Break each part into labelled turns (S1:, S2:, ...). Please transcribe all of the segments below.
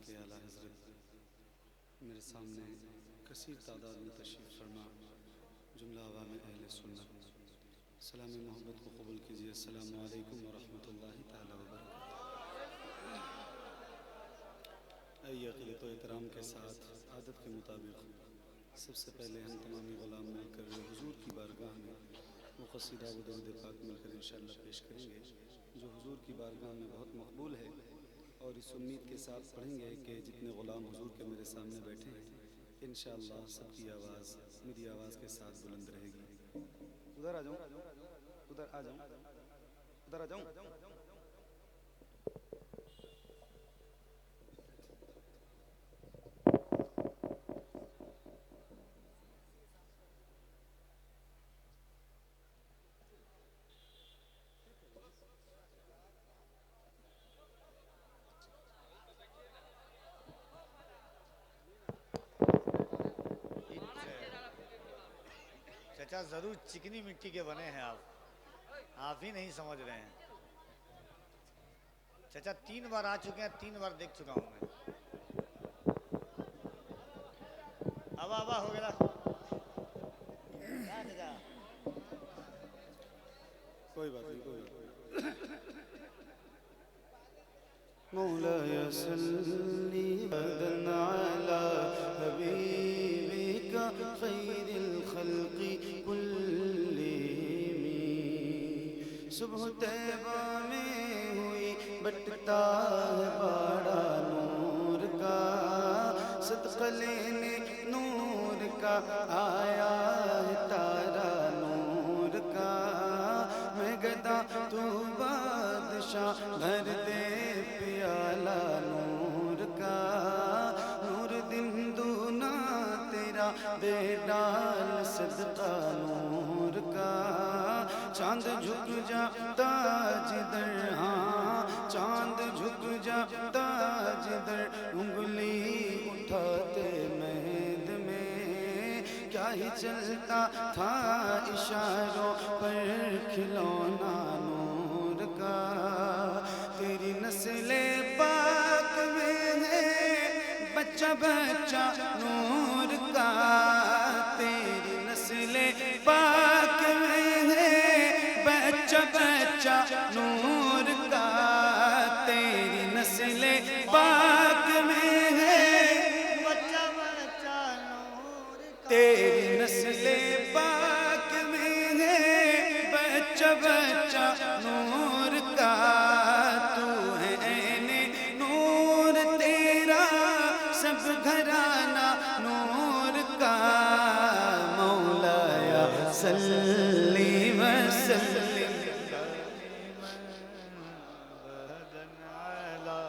S1: के आला हज़रत मेरे सामने कसीर तादाद में तशरीफ़ फरमा जुमला अवाम अहले सुन्नत सलाम मोहब्बत को कबूल कीजिए। अस्सलामु अलैकुम व रहमतुल्लाहि तआला व बरकातहू। आइए अक़ीदत व एहतराम के साथ आदत के मुताबिक सबसे पहले हम तमामी ग़ुलाम मिलकर हुज़ूर की बारगाह में वो क़सीदा व दरूद पाक मिलकर इंशाअल्लाह पेश करेंगे जो हुज़ूर की बारगाह में बहुत मकबूल है। और इस उम्मीद के साथ पढ़ेंगे कि जितने ग़ुलाम हुज़ूर के मेरे सामने बैठे हैं इंशाअल्लाह सबकी आवाज़ मेरी आवाज़ के साथ बुलंद रहेगी। उधर आ जाऊँ, उधर आ जाऊँ, उधर आ जाऊँ।
S2: चाचा जरूर चिकनी मिट्टी के बने हैं आप ही नहीं समझ रहे हैं। चाचा 3 बार आ चुके हैं, 3 बार देख चुका हूं मैं। अब हो गया चाचा।
S1: कोई बात नहीं, कोई बात नहीं। मौलाया सल्ली बदन अला हबीबिका खैरिल खल्क़ि कुल्लिहिम। सुबह तैबा में हुई बटता है बाड़ा नूर का, सदक़ा लेने नूर का आया है तारा नूर का। मैं गदा तू बादशाह भर दे प्याला नूर का। नूर दिन दूना तेरा दे डाल सदका नूर का। चांद झुक जाता जिधर, हाँ चांद झुक जाता जिधर, उंगली उठाते महद में क्या ही चलता था इशारों पर खिलौना नूर का। तेरी नस्ले पाक में है बच्चा बच्चा नूर का। तेरी नस्ले पाक में है बच्चा बच्चा नूर का। तेरी नस्ले पाक में है
S2: बच्चा बच्चा नूर का।
S1: तेरी नस्ले पाक में है बच्चा बच्चा नूर का। तू है ऐने नूर तेरा सब घराना नूर का। मौलाया सल्ली व सल्लिम।
S2: बदन अला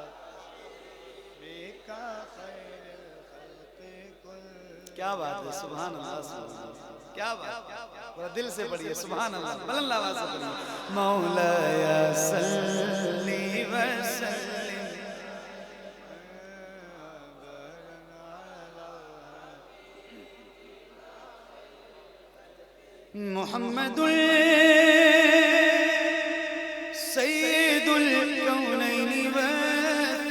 S2: बेका खैरिल खल्क़ि कुल्लिहिम।
S1: क्या बात है, सुभान अल्लाह, सुभान अल्लाह, क्या बात। पूरा दिल से पढ़िए सुभान अल्लाह, बुलंद आवाज से पढ़िए। मौलाया सल्ली व सल्लिम मुहम्मदुल सय्यदुल कौनैनि व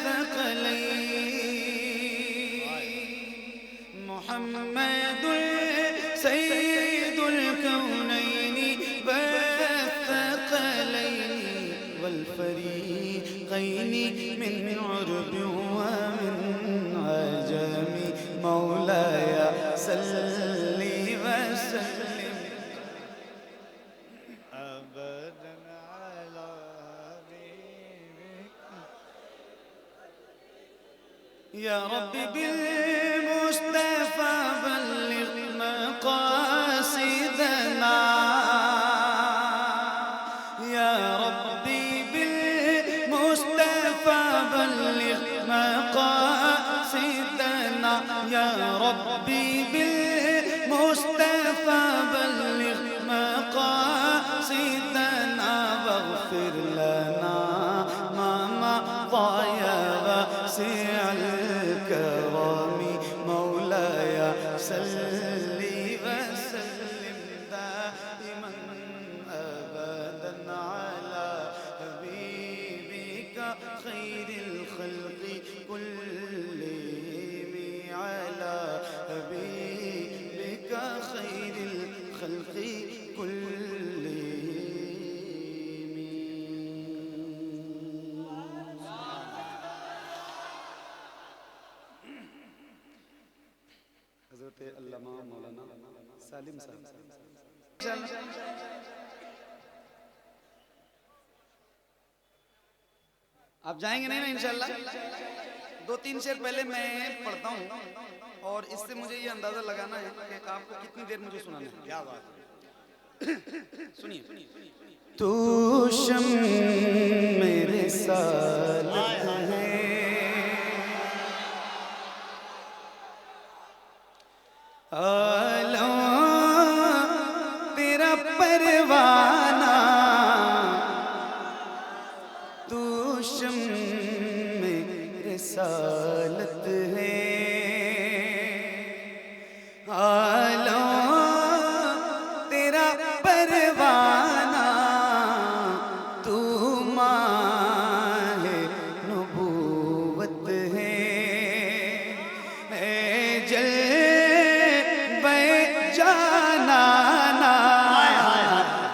S1: थक़लैन। मुहम्मदुल सय्यदुल कौनैनि व थक़लैन वल फ़रीक़ैनि मिन उर्ब व मिन अजम। मौलाया सल्ली व सल्लिम
S2: बदन अला हबीबिका।
S1: या रब्बी बिल मुस्तफ़ा बल्लिग़ मक़ासिदना। या रब्बी बिल मुस्तफ़ा बल्लिग़ मक़ासिदना। या रब्बी बिल मुस्तफ़ा बल्लिग़ मक़ासिदना। वग़फ़िर लना मा मज़ा या वासिअल करम। मौलाया सल्ली व सल्लिम दाइमन अबदन अला हबीबिका खैरिल खल्क़ि कुल्लिहिम। हजरत अल्लामा मौलाना सालिम साहब। आप जाएंगे नहीं ना इंशाल्लाह? 2-3 शेर पहले मैं पढ़ता हूँ और इससे मुझे ये अंदाजा लगाना है कि आपको कितनी देर मुझे सुनाना है।
S2: क्या बात है।
S1: सुनिए। तू शम मेरे साथ है, आला तेरा परवाना, तू शम मेरे सालत है, आला तेरा परवाना, तू माहे नबूवत है, जल बे जाना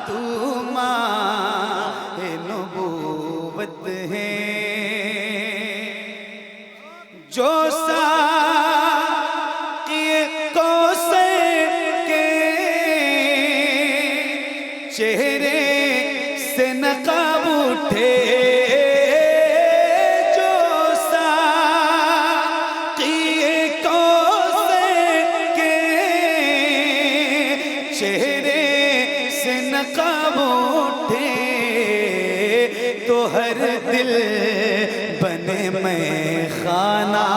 S1: तू माहे नबूवत है, जो चेहरे से नकाब उठे, जो साक़ी कौसर के चेहरे से नकाब उठे, तो हर दिल बने मैं खाना,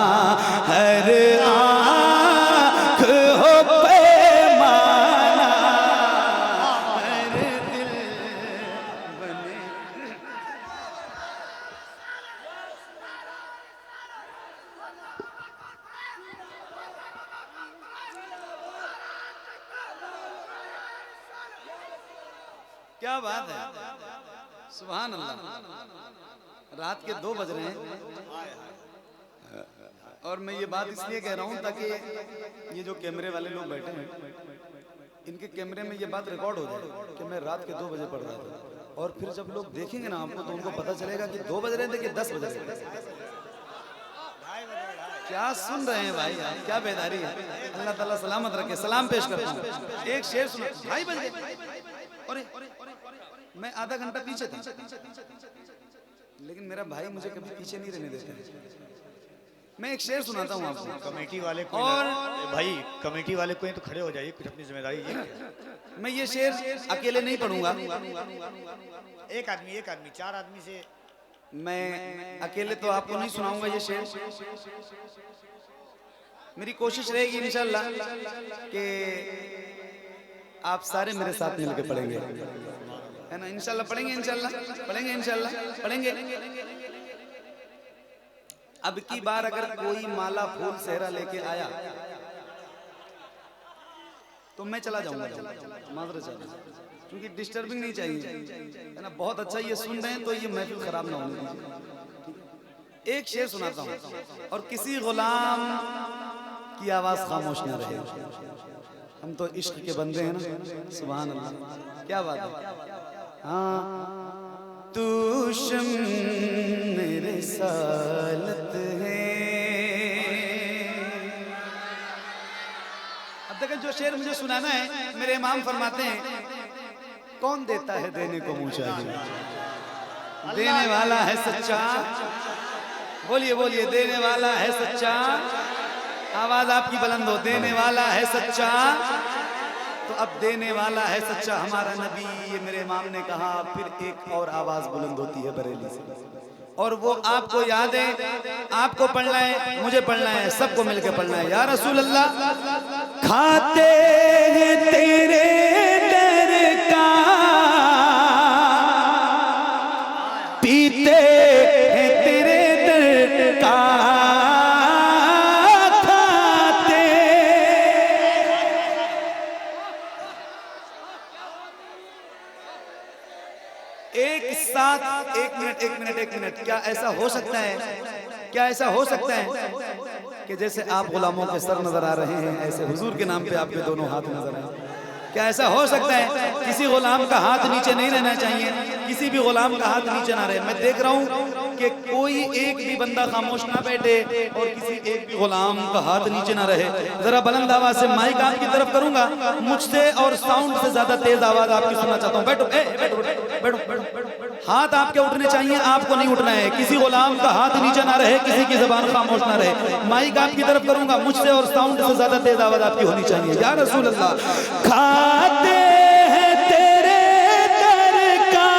S1: हर आँख हो पैमाना, हर दिल बने। क्या बात है, सुभान अल्लाह। रात के 2 बज रहे हैं और मैं ये बात इसलिए कह रहा हूँ ताकि ये जो कैमरे वाले लोग बैठे हैं इनके कैमरे में ये बात रिकॉर्ड हो जाए कि मैं रात के 2 बजे पढ़ रहा था, और फिर जब लोग देखेंगे ना आपको तो उनको पता चलेगा कि 2 बज रहे थे कि 10 बज रहे थे। क्या सुन रहे हैं भाई, क्या बेदारी है। अल्लाह ताला सलामत रखे। सलाम पेश करता हूँ। एक शेर सुनो। 2:30 बज गए और मैं आधा घंटा पीछे था, लेकिन मेरा भाई मुझे कभी पीछे नहीं रहने देता। मैं एक शेर सुनाता हूँ आपको।
S2: कमेटी वाले को
S1: और
S2: भाई कमेटी वाले को तो खड़े हो जाइए, कुछ अपनी जिम्मेदारी ये।
S1: मैं ये शेर अकेले नहीं पढ़ूंगा,
S2: एक आदमी 4 आदमी से
S1: मैं अकेले तो आपको नहीं सुनाऊंगा ये शेर। मेरी कोशिश रहेगी इंशाल्लाह कि आप सारे मेरे साथ मिलकर पढ़ेंगे, है ना? इंशाल्लाह पढ़ेंगे, इंशाल्लाह पढ़ेंगे, इंशाल्लाह पढ़ेंगे। अब की बार अगर कोई माला फूल सेहरा लेके आया तो मैं चला जाऊंगा, माजरा चाहिए, क्योंकि डिस्टर्बिंग नहीं चाहिए, है ना? बहुत अच्छा ये सुन रहे हैं तो ये महफिल खराब ना होने दीजिए। एक शेर सुनाता हूँ और किसी गुलाम की आवाज खामोश ना रहे। हम तो इश्क के बंदे हैं ना, सुभान अल्लाह। क्या बात है। हाँ, तू शम मेरे सालत है। अब देखो जो शेर मुझे सुनाना है, मेरे इमाम फरमाते हैं, कौन देता है देने को मुँह चाहिए, देने वाला है सच्चा। बोलिए बोलिए, देने वाला है सच्चा। आवाज आपकी बुलंद हो, देने वाला है सच्चा। तो अब देने वाला है सच्चा हमारा नबी, ये मेरे इमाम ने कहा। फिर एक और आवाज बुलंद होती है बरेली से, और वो आपको याद है, आपको पढ़ना है, मुझे पढ़ना है, सबको मिलकर पढ़ना है। या रसूल अल्लाह, खाते हैं तेरे दर का, पीते हैं तेरे दर का, एक मिनट, क्या ऐसा हो सकता है, क्या ऐसा हो सकता है कि जैसे आप गुलामों के सर नजर आ रहे हैं, ऐसे हुजूर के नाम पे आपके दोनों हाथ नजर आए? क्या ऐसा हो सकता है? किसी गुलाम का हाथ नीचे नहीं रहना चाहिए, किसी भी गुलाम का हाथ नीचे ना रहे। मैं देख रहा हूँ कि कोई एक भी बंदा खामोश ना बैठे और किसी एक भी गुलाम का हाथ नीचे ना रहे। जरा बुलंद आवाज से माइक आपकी तरफ करूंगा, मुझसे और साउंड से ज्यादा तेज आवाज आपकी सुनना चाहता हूँ। बैठो बैठो बैठो बैठो, हाथ आपके उठने चाहिए, आपको नहीं उठना है। किसी गुलाम का हाथ नीचे ना रहे, किसी की ज़बान खामोश ना रहे। माइक आपकी तरफ करूंगा, मुझसे और साउंड से ज्यादा तेज आवाज आपकी होनी चाहिए। या रसूल अल्लाह। खाते हैं तेरे दर का,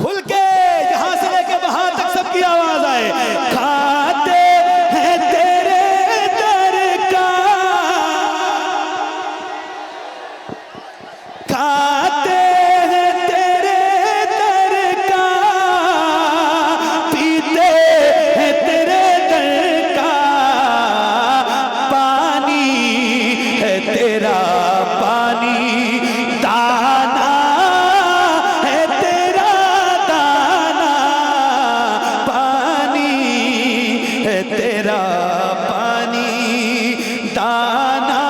S1: खुल के यहां से लेके वहां तक सबकी आवाज आए। खाते हैं तेरे दर का, खाते हैं तेरे दर का, पीते हैं तेरे दर का, पानी है तेरा पानी, दाना है तेरा दाना, पानी है तेरा पानी, दाना।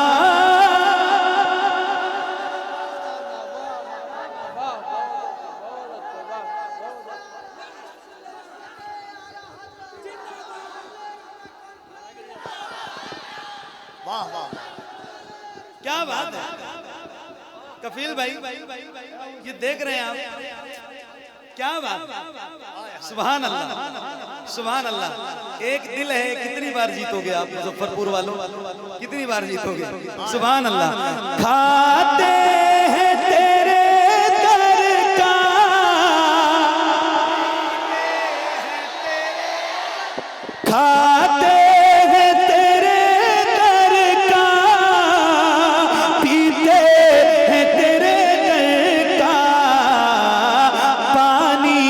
S2: वाह वाह,
S1: क्या बात है कफील भाई, ये देख रहे हैं आप, क्या बात। सुभान अल्लाह सुभान अल्लाह। एक दिल है, कितनी बार जीतोगे आप मुजफ्फरपुर वालों, कितनी बार जीतोगे। सुभान अल्लाह। खाते हैं तेरे दर का, खाते हैं तेरे दर का, पीते हैं तेरे दर का, पानी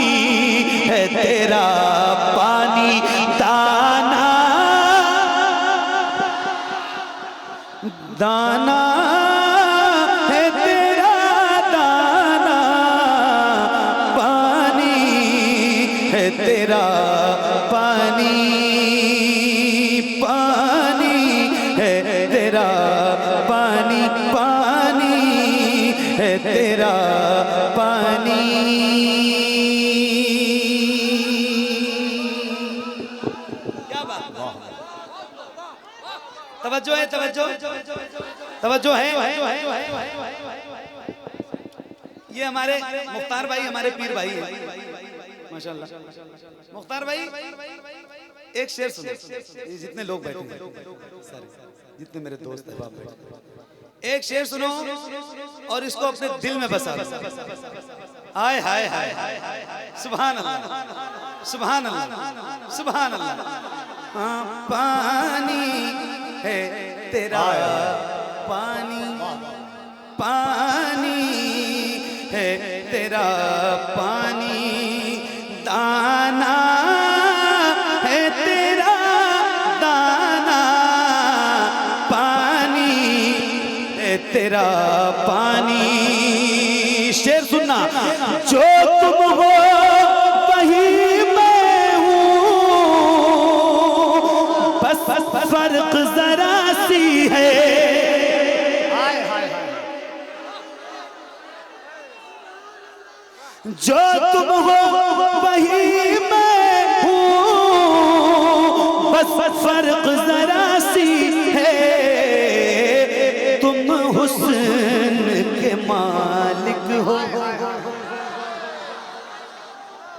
S1: है तेरा पानी, दाना दाना है तेरा दाना, पानी है तेरा पानी, पानी है तेरा पानी, पानी है तेरा पानी। क्या बात, तवज्जो है, तवज्जो तवज्जो है। ये हमारे मुख्तार भाई, हमारे पीर भाई है माशाल्लाह। मुख्तार भाई एक शेर सुनो, ये जितने लोग बैठे हैं सारे, जितने मेरे दोस्त हैं बाप बैठे, एक शेर सुनो और इसको अपने दिल में बसा लो। आय हाय हाय, सुभान अल्लाह सुभान अल्लाह सुभान अल्लाह। पानी है तेरा पानी, पानी है तेरा पानी, दाना है तेरा दाना, पानी है तेरा पानी। शेर सुनना, जो तुम हो वही मैं हूँ, बस फर्क जरा सी है। जो तुम हो वही मैं हूँ, बस फर्क जरा सी है। तुम हुस्न के मालिक हो।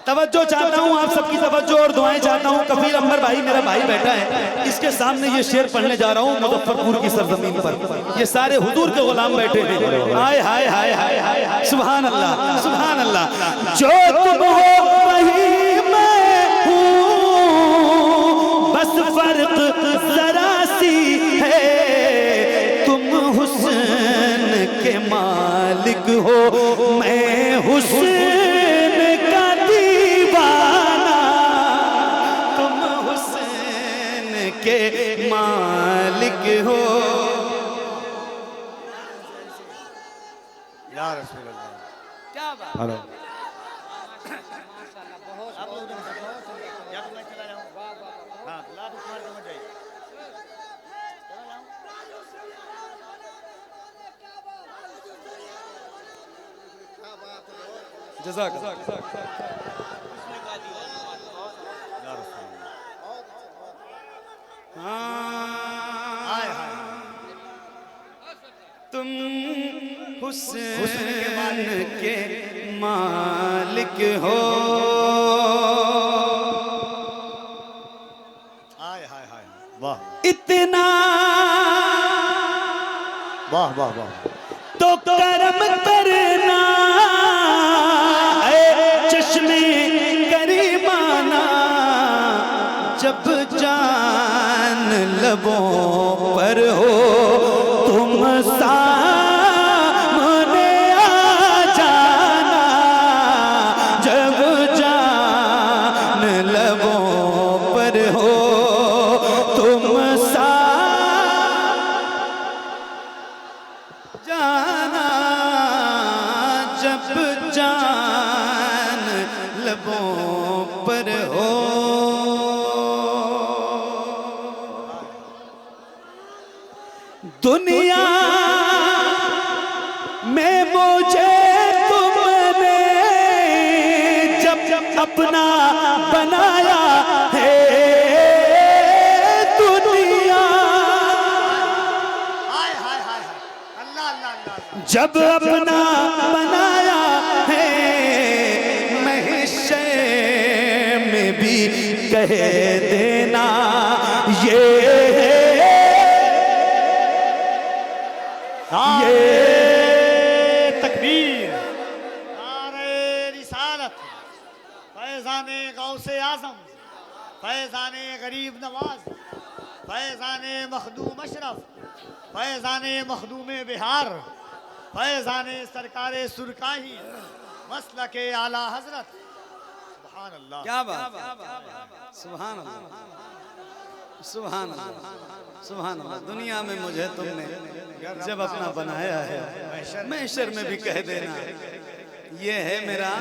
S1: तवज्जो चाहता हूँ, आप सबकी तवज्जो और दुआएं चाहता हूँ। कफील अंबर भाई मेरा भाई बैठा है, इसके सामने ये शेर पढ़ने जा रहा हूँ मुजफ्फरपुर की सरजमीन पर। ये सारे हुजूर के गुलाम बैठे हैं। हाय हाय हाय हाय हाय, सुभान अल्लाह सुभान अल्लाह। जो तुम हो वही मैं हूँ, बस फर्क जरा सी है। तुम हुस्न के मालिक हो, मैं हुस्न का दीवाना, तुम हुस्न के मालिक हो।
S2: या रसूल अल्लाह,
S1: क्या बात।
S2: हेलो,
S3: माशाल्लाह बहुत
S2: आप लोग या तो मैं चला जाऊँ। हाँ, लाभ कुमार को मत जाइए। चला जाऊँ।
S1: जज़ाक
S2: या रसूल अल्लाह। हाय हाय
S1: तुम
S2: हुस्न
S1: हुस्न के मालिक हो।
S2: हाय हाय हाय वाह
S1: इतना
S2: वाह वाह वाह
S1: तो करम करना ऐ चश्मे करीमाना, जब जान लबों पर हो तुम सामने आ जाना, जब जान लबों पर हो तुम जाना, जब जान लबों पर हो। दुनिया में मुझे तुमने जब अपना बनाया है, दुनिया
S2: हाय हाय हाय अल्लाह अल्लाह अल्लाह
S1: जब अपना बनाया है, महशर में भी कह देना ये
S2: तकबीर नारे रिसालत फैज़ाने गौसे आज़म फैज़ाने गरीब नवाज फैज़ाने मखदूम अशरफ फैज़ाने मखदूम बिहार फैज़ाने सरकारे सुरकाही मसलके आला हजरत। सुभान अल्लाह
S1: क्या बात, सुभान अल्लाह, सुभान अल्लाह, सुभान अल्लाह। दुनिया में मुझे तुमने जब अपना बनाया है, महशर में भी कह देना ये है मेरा,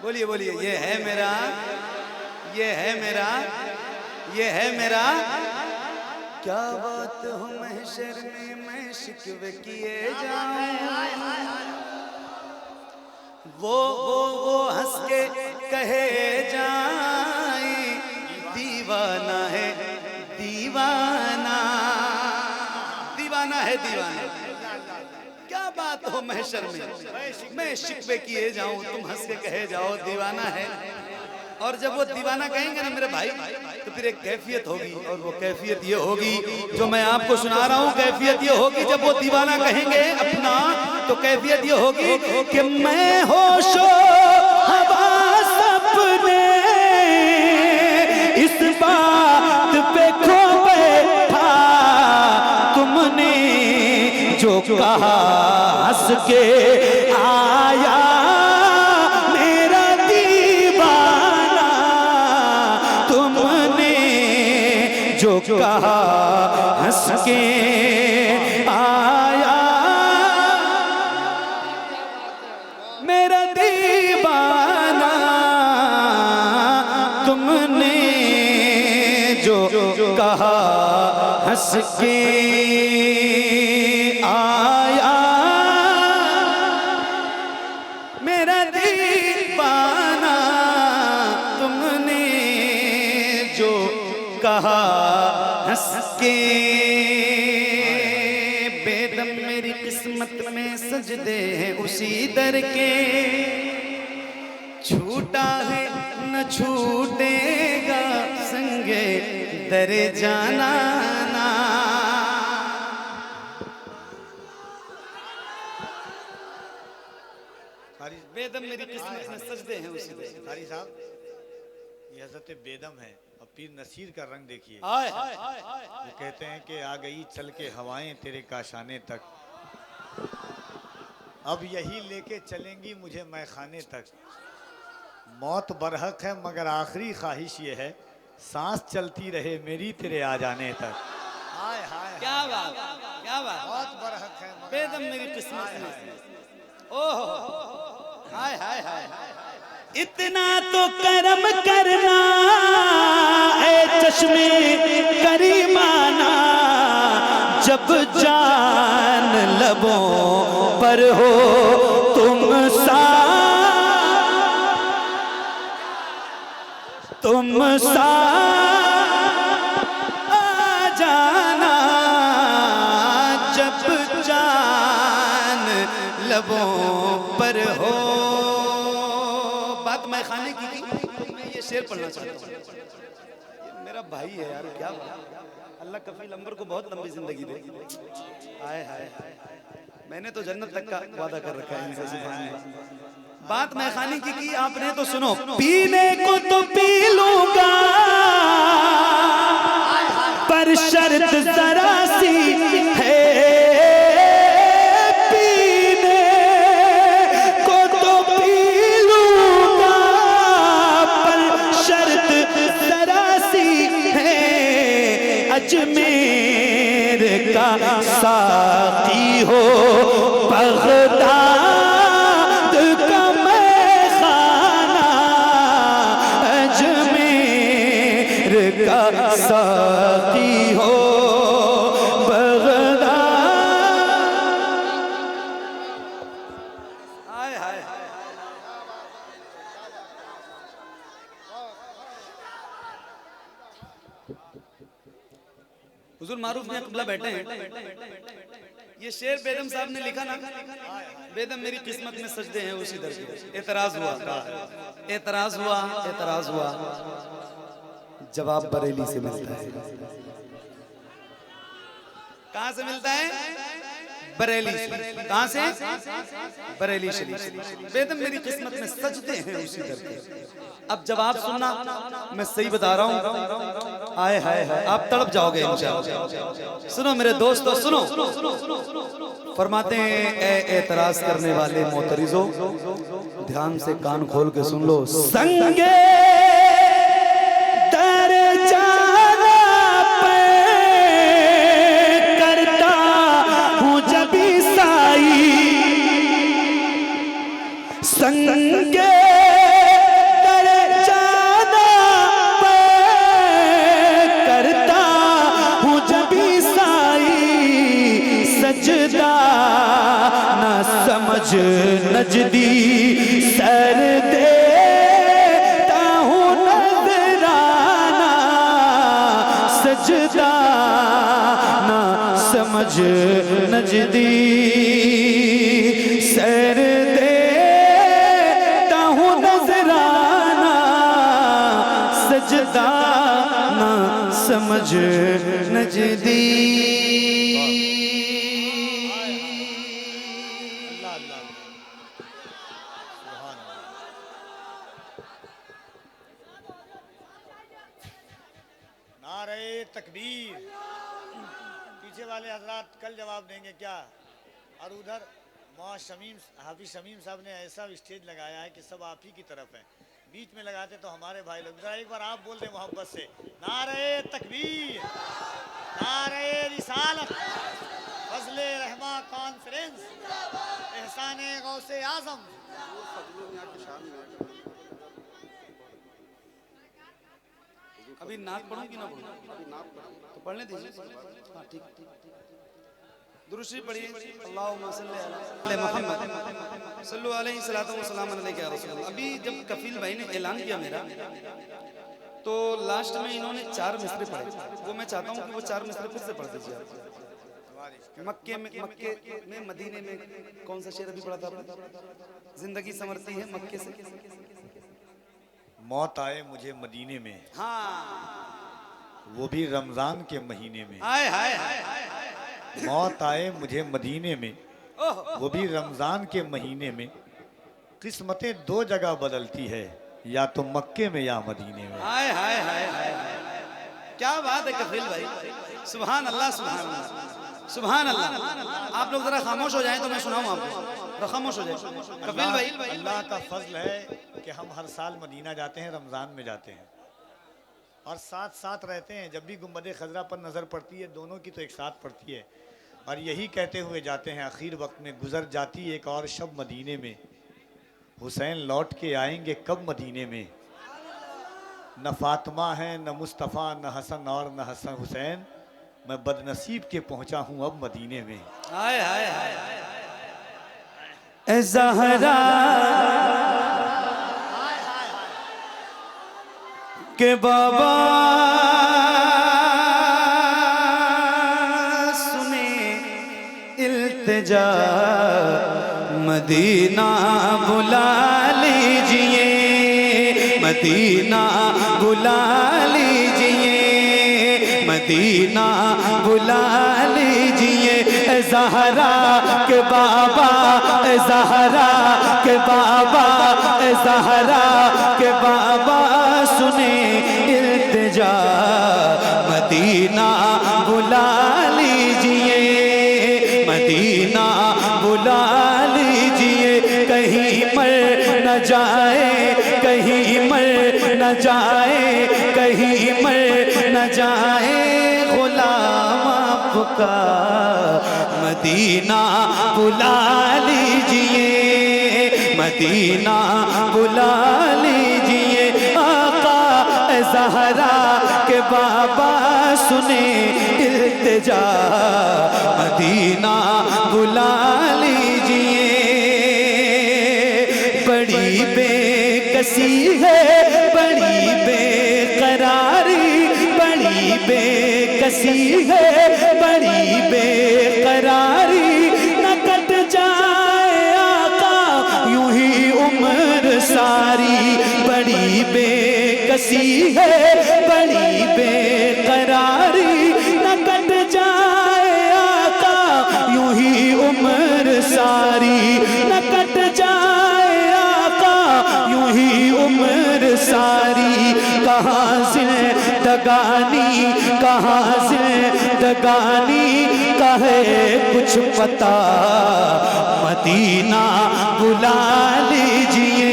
S1: बोलिए बोलिए, ये है मेरा, ये है मेरा, ये है मेरा। क्या बात हो महशर में मैं शिकवे किए जाऊं, वो हंस के कहे जाए दीवाना है दीवाना, दीवाना है दीवाना। क्या बात हो महशर में मैं शिकवे किए जाऊं, तुम हंस के कहे जाओ दीवाना है। और जब वो दीवाना कहेंगे ना मेरे भाई, तो फिर एक कैफियत होगी, और वो कैफियत ये होगी जो मैं आपको सुना रहा हूँ। कैफियत ये होगी जब वो दीवाना कहेंगे अपना, तो कैफियत ये होगी कि मैं होशो हवास अपने इस बात पे खो बैठा, तुमने जो कहा हंस के आया मेरा दीवाना, तुमने जो कहा हंस के आया मेरा दीवाना, तुमने जो कहा हंस के आया मेरा दीवाना, तुमने जो कहा हंस के। बेदम मेरी किस्मत में सजदे हैं उसी दर के, छूटा है न छूटेगा संगे दर जाना ना। बेदम मेरी किस्मत में सजदे हैं उसी दर।
S2: कारी साहब ये हजरत बेदम है, और पीर नसीर का रंग देखिए। वो कहते हैं कि आ गई चल के हवाएं तेरे काशाने तक, अब यही लेके चलेंगी मुझे मैखाने तक। मौत बरहक है मगर आखिरी ख्वाहिश ये है, सांस चलती रहे मेरी तेरे आ जाने तक। हाय हाय
S1: क्या बात, क्या बात।
S2: मौत बरहक है मगर
S1: बेदम मेरी किस्मत में, ओह हाय हाय हाय। इतना तो करम करना ऐ चश्मे करीमाना, जब जान लबों पर हो तुम सा तुम सा आ जाना जब जान लबों पर हो। बात मैं खाने की मैं ये शेर पढ़ना चाहता हूँ। ये मेरा भाई है यार, क्या अल्लाह कफील अंबर को बहुत लंबी जिंदगी दे। हाय हाय, मैंने तो जन्नत तक का वादा कर रखा है इनसे। सुभान अल्लाह। बात मैं खाने की आपने तो सुनो। पीने को तो पी लूंगा पर शर्त जरा सी है, पीने को तो पी लूंगा पर शर्त जरा सी है, अजमेर का साकी हो बगदाद का मैं खाना, अजमेर का साकी हो बगदाद। हाय हाय, हुजूर मारूफ में अब्ला बैठे हैं। ये शेर बेदम साहब ने लिखा ना, बेदम मेरी किस्मत में सजदे हैं उसी दर के। एतराज हुआ, एतराज हुआ, एतराज हुआ, जवाब बरेली से मिलता है। कहां से मिलता है? बरेली से। कहां से? बरेली शरीफ। बेदम मेरी किस्मत में सजदे हैं उसी दर के। अब जवाब सुनना, मैं सही बता रहा हूं। आए हाय हाय, आप तड़प जाओगे इंशाअल्लाह। सुनो मेरे दोस्तों, सुनो। फरमाते हैं ए एतराज करने वाले मोतरिजो, ध्यान से कान खोल के सुन लो। संगे दर जाना पे करता हूँ जब ईसाई, संगे सजदा न समझ नजदी सर देता हूँ नजराना, सजदा न समझ नजदी सर देता हूँ नजराना, सजदा न समझ नजदी।
S2: तकबीर। पीछे वाले हजरात कल जवाब देंगे क्या? और उधर मौलाना शमीम, हाफिज शमीम साहब ने ऐसा स्टेज लगाया है कि सब आप ही की तरफ है। बीच में लगाते तो हमारे भाई लोग। जरा एक बार आप बोल दें मोहब्बत से, नारे तकबीर, नारे रिसालत, फजले रहमा कॉन्फ्रेंस, एहसाने गौसे आजम।
S1: अभी नाक पढ़ूंगी ना पढ़ूं? तो पढ़ने दीजिए। हाँ ठीक ठीक। दुरूद पढ़िए। अल्लाहुम्मा सल्ली अला मुहम्मद सल्लु अलैहि सलातु व सलाम अलैका या रसूल अल्लाह। अभी जब कफील भाई ने ऐलान किया मेरा, तो लास्ट में इन्होंने 4 मिसरे पढ़े। वो मैं चाहता हूँ कि वो 4 मिसरे फिर से पढ़ दीजिए आप। मक्के में मदीने में कौन सा शेर अभी पढ़ा था आपने? जिंदगी संवरती है मक्के से,
S2: मौत आए मुझे मदीने में,
S1: हाँ
S2: वो भी रमजान के महीने में।
S1: हाय हाय हाय,
S2: मौत आए मुझे मदीने में, वो भी रमजान के महीने में। किस्मतें 2 जगह बदलती है, या तो मक्के में या मदीने में।
S1: हाय हाय हाय हाय, क्या बात है कफील भाई, सुभान अल्लाह सुभान अल्लाह सुभान अल्लाह। आप लोग जरा खामोश हो जाएं तो मैं सुनाऊं आपको, खामोश हो जाए कफील भाई।
S2: अल्लाह का फजल है कि हम हर साल मदीना जाते हैं, रमज़ान में जाते हैं और साथ साथ रहते हैं। जब भी गुंबद खजरा पर नज़र पड़ती है, दोनों की तो एक साथ पड़ती है, और यही कहते हुए जाते हैं आखिर वक्त में, गुजर जाती एक और शब मदीने में, हुसैन लौट के आएंगे कब मदीने में। न फातिमा है न मुस्तफ़ा न हसन और न हसन हुसैन, मैं बदनसीब के पहुंचा हूं अब मदीने में।
S1: हाय हाय हाय, ए ज़हरा के बाबा सुने इल्तिजा, मदीना बुला लीजिए, मदीना बुला लीजिए, मदीना बुला लीजिए। ज़हरा के बाबा, ज़हरा के बाबा, ज़हरा के बाबा सुने इल्तिजा, मदीना बुला लीजिए, मदीना बुला लीजिए। कहीं मर न जाए, कहीं मर न जाए, कहीं मर न जाए गुलाम आपका, मदीना बुला लीजिए, मदीना बुला लीजिए। आका ज़हरा के बाबा सुने इल्तिजा, मदीना बुला लीजिए। बड़ी बेकसी है, बड़ी बेकरारी, बड़ी बेकसी है, बड़ी बेकरारी। न कट जाए आका यूं ही उम्र सारी, बड़ी बेकसी है, बड़ी बेकरारी। न कट जाए आका यूं ही उम्र सारी, न कट जाए आका यूं ही उम्र सारी। कहाँ जिंदगानी, कहाँ जिंदगानी कहे कुछ पता, मदीना बुला लीजिए,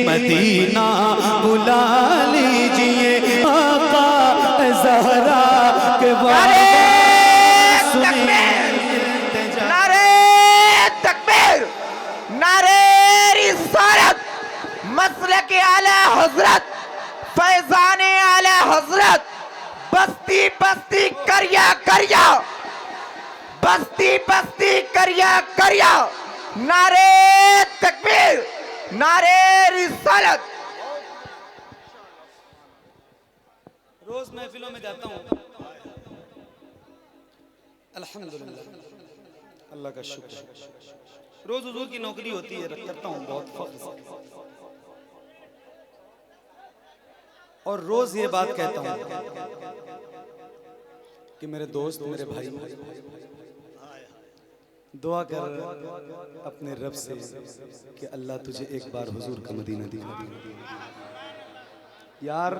S1: मदीना बुला लीजिए। आका ज़हरा के बारे सुने इल्तिजा।
S3: नारे तकबीर, नारे रिसालत, मसलक आला हजरत, फैजान आला हजरत। बस्ती बस्ती करिया करिया, बस्ती बस्ती करिया करिया। नारे तकबीर, नारे रिसालत।
S1: रोज महफिलों में जाता हूँ, अल्हम्दुलिल्लाह, अल्लाह का शुक्र। रोज हुजूर की नौकरी होती है, करता हूँ बहुत फख्र से। और रोज ये बात कहता हूँ कि मेरे दोस्त, मेरे भाई, दुआ कर अपने रब से कि अल्लाह तुझे एक बार हुजूर का मदीना दिखा दे। यार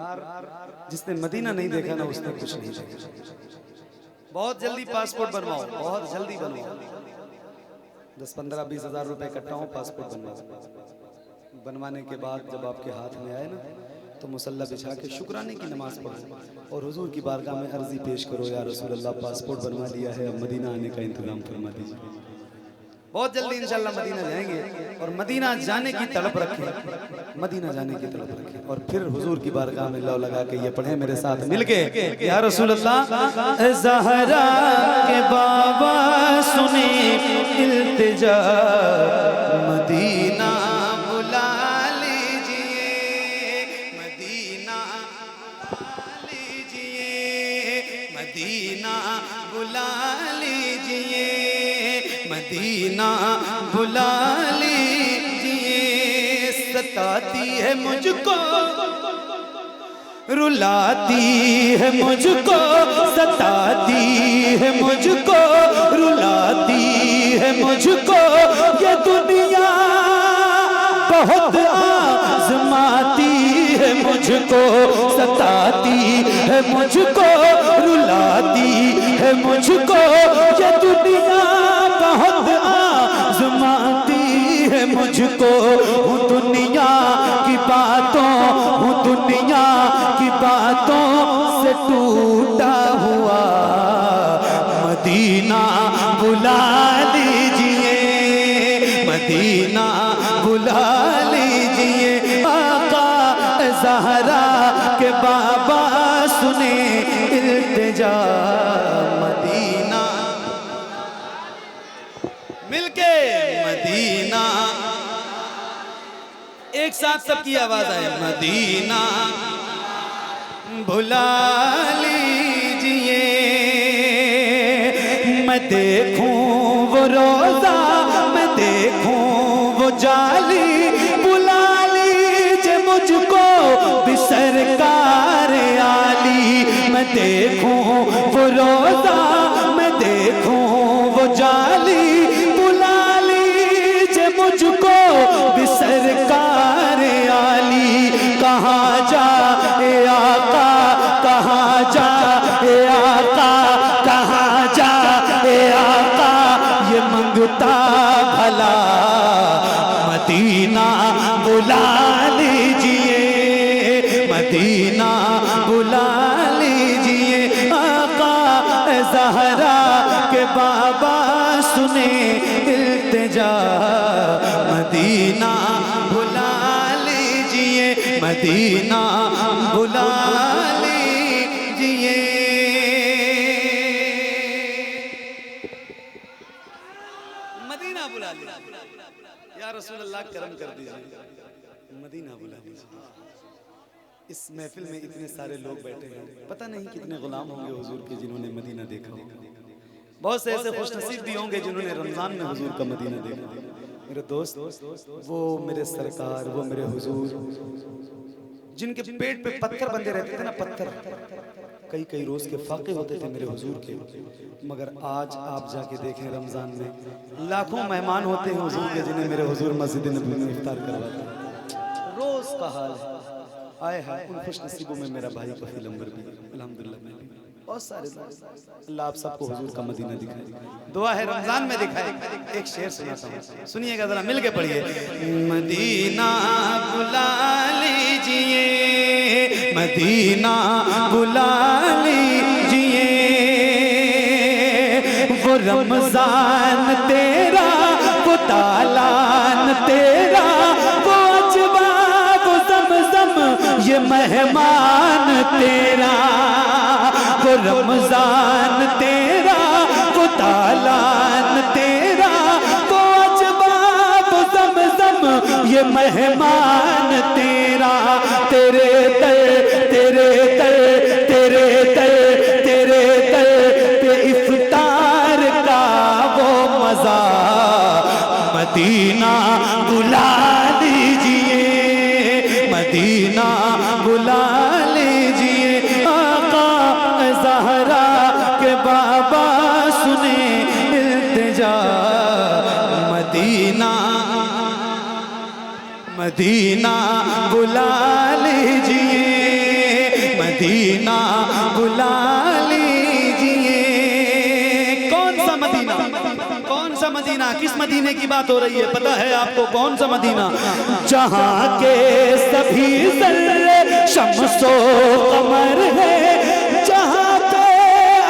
S1: जिसने मदीना नहीं देखा ना, उसने कुछ नहीं देखा। बहुत जल्दी पासपोर्ट बनवाओ, बहुत जल्दी बनवाओ। 10-15-20 हज़ार रुपए इकट्ठा हो, पासपोर्ट बनवाओ। बनवाने के बाद जब आपके हाथ में आए ना, तो मुसल्ला बिछा के शुक्राने की नमाज पढ़ो और हुजूर की बारगाह में अर्जी पेश करो, या रसूल अल्लाह पासपोर्ट बनवा लिया है, अब मदीना आने का इंतजाम फरमा दीजिए। बहुत जल्दी इंशाल्लाह मदीना जाएंगे, और मदीना जाने की तड़प रखें, मदीना जाने की तड़प रखें। और फिर हुजूर की बारगाह में लौ लगा के ये पढ़े मेरे साथ मिलके, या रसूल अल्लाह ज़हरा के बाबा सुने इल्तिजा, मदीना बुला लीजिए, मदीना बुला लीजिए, मदीना बुला लीजिए, मदीना बुला लीजिए। सताती है मुझको, रुलाती है मुझको, सताती है मुझको, रुलाती है मुझको। ये दुनिया बहुत आज़माती है मुझको, सताती है मुझको, रुलाती है मुझको। ये दुनिया बहुत आज़माती है मुझको। हूँ दुनिया की बातों, हूँ दुनिया की बातों से टूटा हुआ, मदीना बुला लीजिए, मदीना बुला लीजिए। आका ज़हरा के बाबा सुने इल्तिजा, मदीना मिलके मदीना, एक साथ सबकी आवाज आए, मदीना बुला लीजिए। मैं देखूं वो रोजा, मैं देखूं वो जाली, बुला लीजिए मुझको भी सरकार आली। मैं देखूं वो रोजा, मैं देखूं वो जाली, बुला लीजिए मुझको भी सरकार आली। कहाँ जा ए आका, कहाँ जा ए आका, कहाँ जा ए आका, ये मंगता भला मदीना बुला लीजिए, मदीना बुला लीजिए। आका ज़हरा के बाबा सुने इल्तिजा, मदीना बुला लीजिए, मदीना बुला लीजिए। मदीना बुला लीजिए या रसूल अल्लाह, करम कर दीजिए, मदीना बुला लीजिए। इस महफिल में इतने सारे लोग बैठे हैं, पता नहीं कितने गुलाम होंगे हुजूर के जिन्होंने मदीना देखा होगा। बहुत से ऐसे खुशनसीब भी होंगे जिन्होंने रमजान में हुजूर का मदीना देखा। मेरे दोस्त, वो मेरे सरकार, वो मेरे हुजूर, जिनके पेट पे पत्थर बंधे रहते थे ना, पत्थर, कई कई रोज के फाके होते थे मेरे हुजूर के, मगर आज आप जाके देखें रमजान में लाखों मेहमान होते हैं हुजूर के, जिन्हें मेरे हुजूर मस्जिद नबी में इफ्तार करवाते हैं। रोज का हाल है। आए हाय, उन खुश नसीबों में मेरा भाई कफील अंबर भी, अल्हम्दुलिल्लाह। मैं भी बहुत सारे अल्लाह आप सबको हुजूर का मदीना दिखाए। दुआ है रमजान में दिखाए। एक शेर सुनाता हूँ, सुनिएगा जरा, मिल के पढ़िए। मदीना बुला लीजिए, मदीना बुला लीजिए, वो रमजान तेरा, वो तालान तेरा, वो अजवा, वो ज़मज़म, ये मेहमान तेरा। वो रमजान तेरा, वो तालान तेरा, वो अजवा, वो ज़मज़म, ये मेहमान तेरा। तेरे दर, तेरे दर, तेरे दर, तेरे दर पे इफ्तार का वो मज़ा, मदीना बुला लीजिए, मदीना बुला लीजिए। आका ज़हरा के बाबा सुने इल्तिजा, मदीना, मदीना बुला लीजिए, मदीना बुला लीजिए। कौन सा मदीना, कौन सा मदीना, किस मदीने की बात हो रही है पता है आपको? कौन सा मदीना? जहाँ के सभी ज़र्रे शम्सो कमर है, जहाँ पे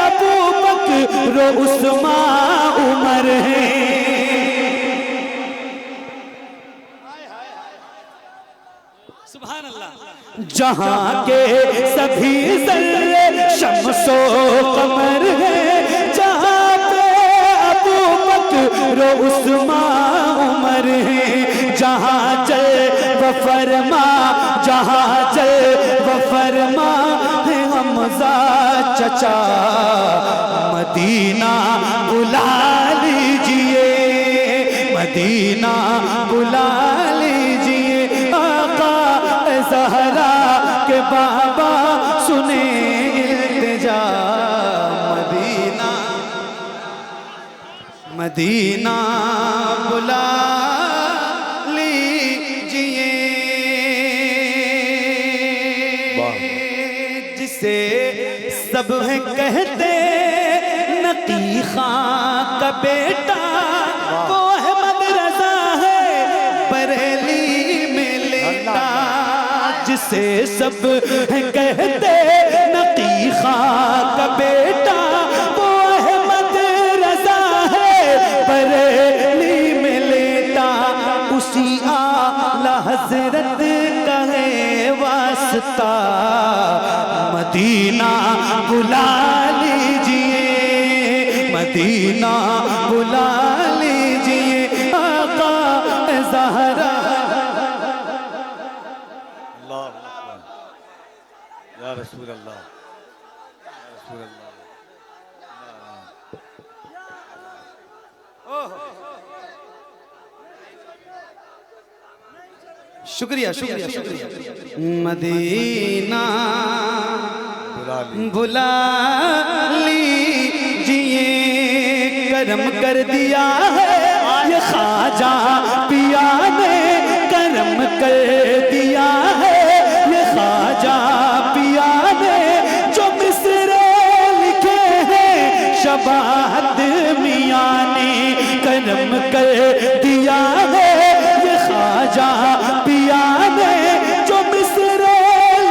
S1: अबू बकर उस्मान उमर है। सुभान अल्लाह। जहाँ के सभी ज़र्रे शम्सो कमर है, जहाँ पे अबू बकर उस्मान उमर है। जहाँ चल व फरमा, जहाँ चल व फरमा है हमज़ा चचा, मदीना बुला लीजिए, मदीना बुला लीजिए। आका ज़हरा के बाबा सुने इल्तिजा, मदीना, मदीना बुला लीजिए। जिसे सब है कहते नकी खां का बेटा, वो अहमद रज़ा है बरेली में लेटा। जिसे सब है कहते नकी खां का बेटा, वो अहमद रज़ा है बरेली में लेटा। उसी आला हज़रत का है वास्ता, मदीना बुला लीजिए, मदीना बुला लीजिए। आका ज़हरा,
S2: या रसूल अल्लाह, या रसूल अल्लाह।
S1: शुक्रिया शुक्रिया शुक्रिया। मदीना बुला लीजिए, करम कर दिया है ये ख्वाजा पिया ने, करम कर दिया है ये ख्वाजा पिया ने, जो मिसरे लिखे हैं शबाहत मियां ने, करम कर दिया है ये ख्वाजा पिया ने, जो मिसरे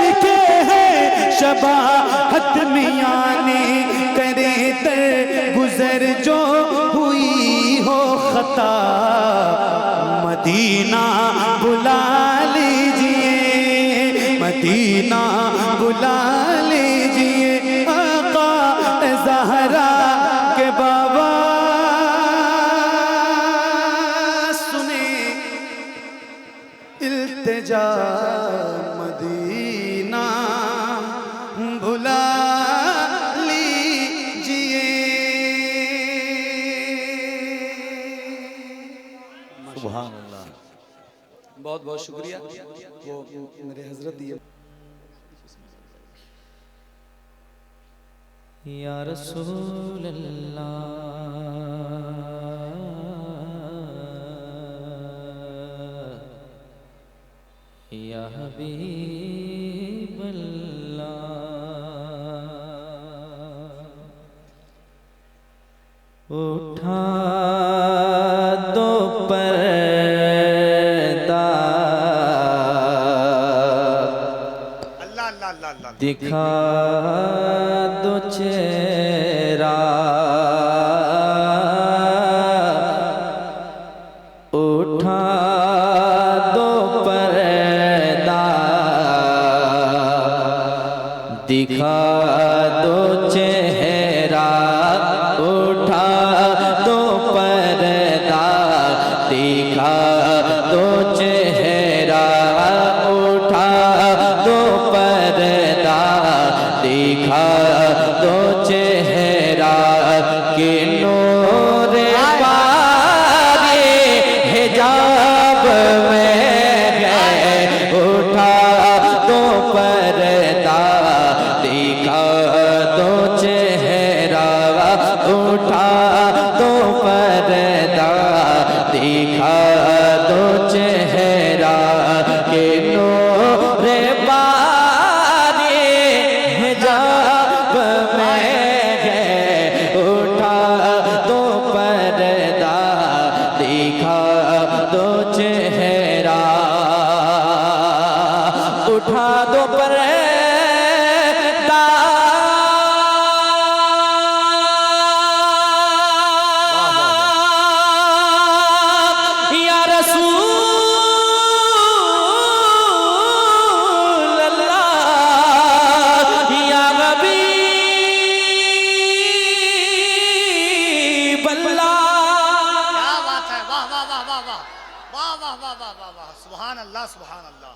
S1: लिखे हैं शबाहत मियां ने, करे तर गुजर जो हुई हो खता, मदीना बुला लीजिए, मदीना बुला लीजिए, आका ज़हरा के बाबा सुने इल्तिजा, मदीना बुला लीजिए।
S2: सुभान अल्लाह।
S1: बहुत बहुत शुक्रिया। वो मेरे हजरत दिए।
S4: या रसूल अल्लाह, या हबीब अल्लाह, उठा दो पर्दा,
S2: अल्लाह अल्लाह अल्लाह अल्लाह।
S4: दिखा दो चेहरा, उठा दो पर्दा, दिखा दो चेहरा, उठा दो पर्दा, दिखा दो चेहरा, उठा दो पर्दा, दिखा दो चेहरा, के नूर पारे हिजाब में है, उठा दो पर्दा, दिखा दो चेहरा, उठा दो पर्दा, दिखा दो चेहरा, के नूर पारे हिजाब में है, उठा दो पर्दा, दिखा दो चेहरा, उठा दो पर्दा, या रसूल अल्लाह, या हबीब अल्लाह।
S2: क्या बात है, वाह वाह वाह वाह वाह वाह वाह वाह वाह वाह वाह वाह, सुभान अल्लाह सुभान अल्लाह।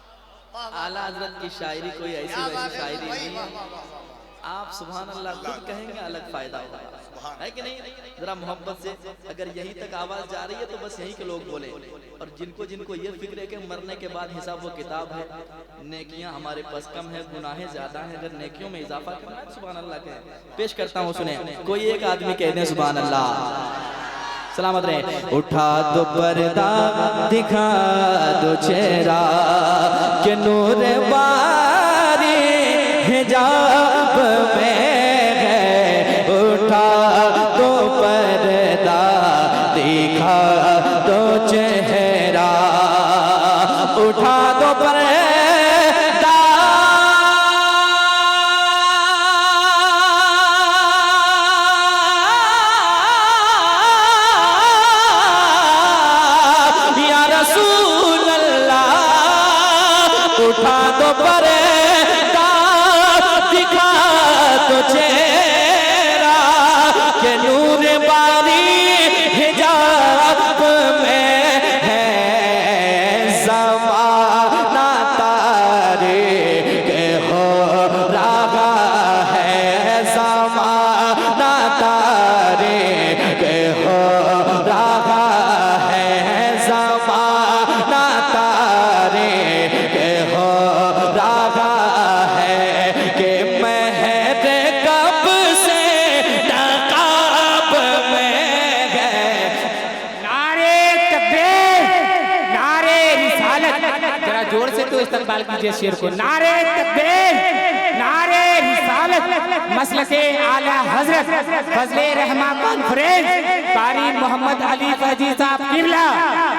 S2: वाह वाह
S4: आला हजरत की शायरी कोई ऐसी
S2: क्या बात
S4: वैसी
S2: है,
S4: शायरी
S2: भाई,
S4: नहीं
S2: वाह
S4: है।
S2: वाह वाह वाह।
S4: आप सुभान अल्लाह खुद कहेंगे अलग फायदा होगा, है कि नहीं? जरा मोहब्बत से अगर यहीं तक आवाज जा रही है तो बस यहीं के लोग बोले, और जिनको जिनको ये फिक्र है कि मरने के बाद हिसाब वो किताब है, नेकियां हमारे पास कम है, गुनाहें ज्यादा है, अगर नेकियों में इजाफा करना है सुभान अल्लाह कहें। पेश करता हूँ, सुने। कोई एक आदमी कह दे सुभान अल्लाह, सलामत रहे। उठा दो पर्दा, दिखा दो चेहरा, के नूर बारी हिजाब में है, उठा दो पर्दा, दिखा दो चेहरा, उठा दो पर्दा, या रसूल अल्लाह, उठा दो पर्दा, दिखा दो चेहरा, के नूर बारी हिजाब में है, ज़माना तारे के हो रहा
S5: इस्तकबाल कीजिए शेर को। नारे तकबीर, नारे रिसालत, मसलके आला हजरत, फजले रहमा कॉन्फ्रेंस, कारी मोहम्मद अली फैजी साहब किबला,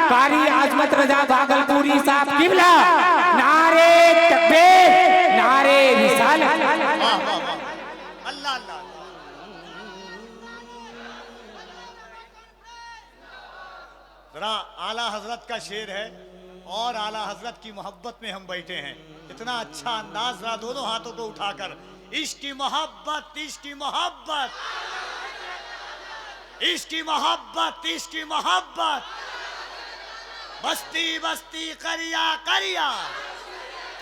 S5: कारी आजमत रजा भागलपुरी साहब किबला। नारे तकबीर, नारे रिसालत।
S2: अल्लाह अल्लाह। जरा आला हजरत का शेर है और आला हजरत की मोहब्बत में हम बैठे हैं। इतना अच्छा अंदाज रहा, दोनों हाथों को उठाकर इश्क की मोहब्बत, इश्क की मोहब्बत, इश्क की मोहब्बत, इश्क की मोहब्बत, बस्ती बस्ती करिया करिया।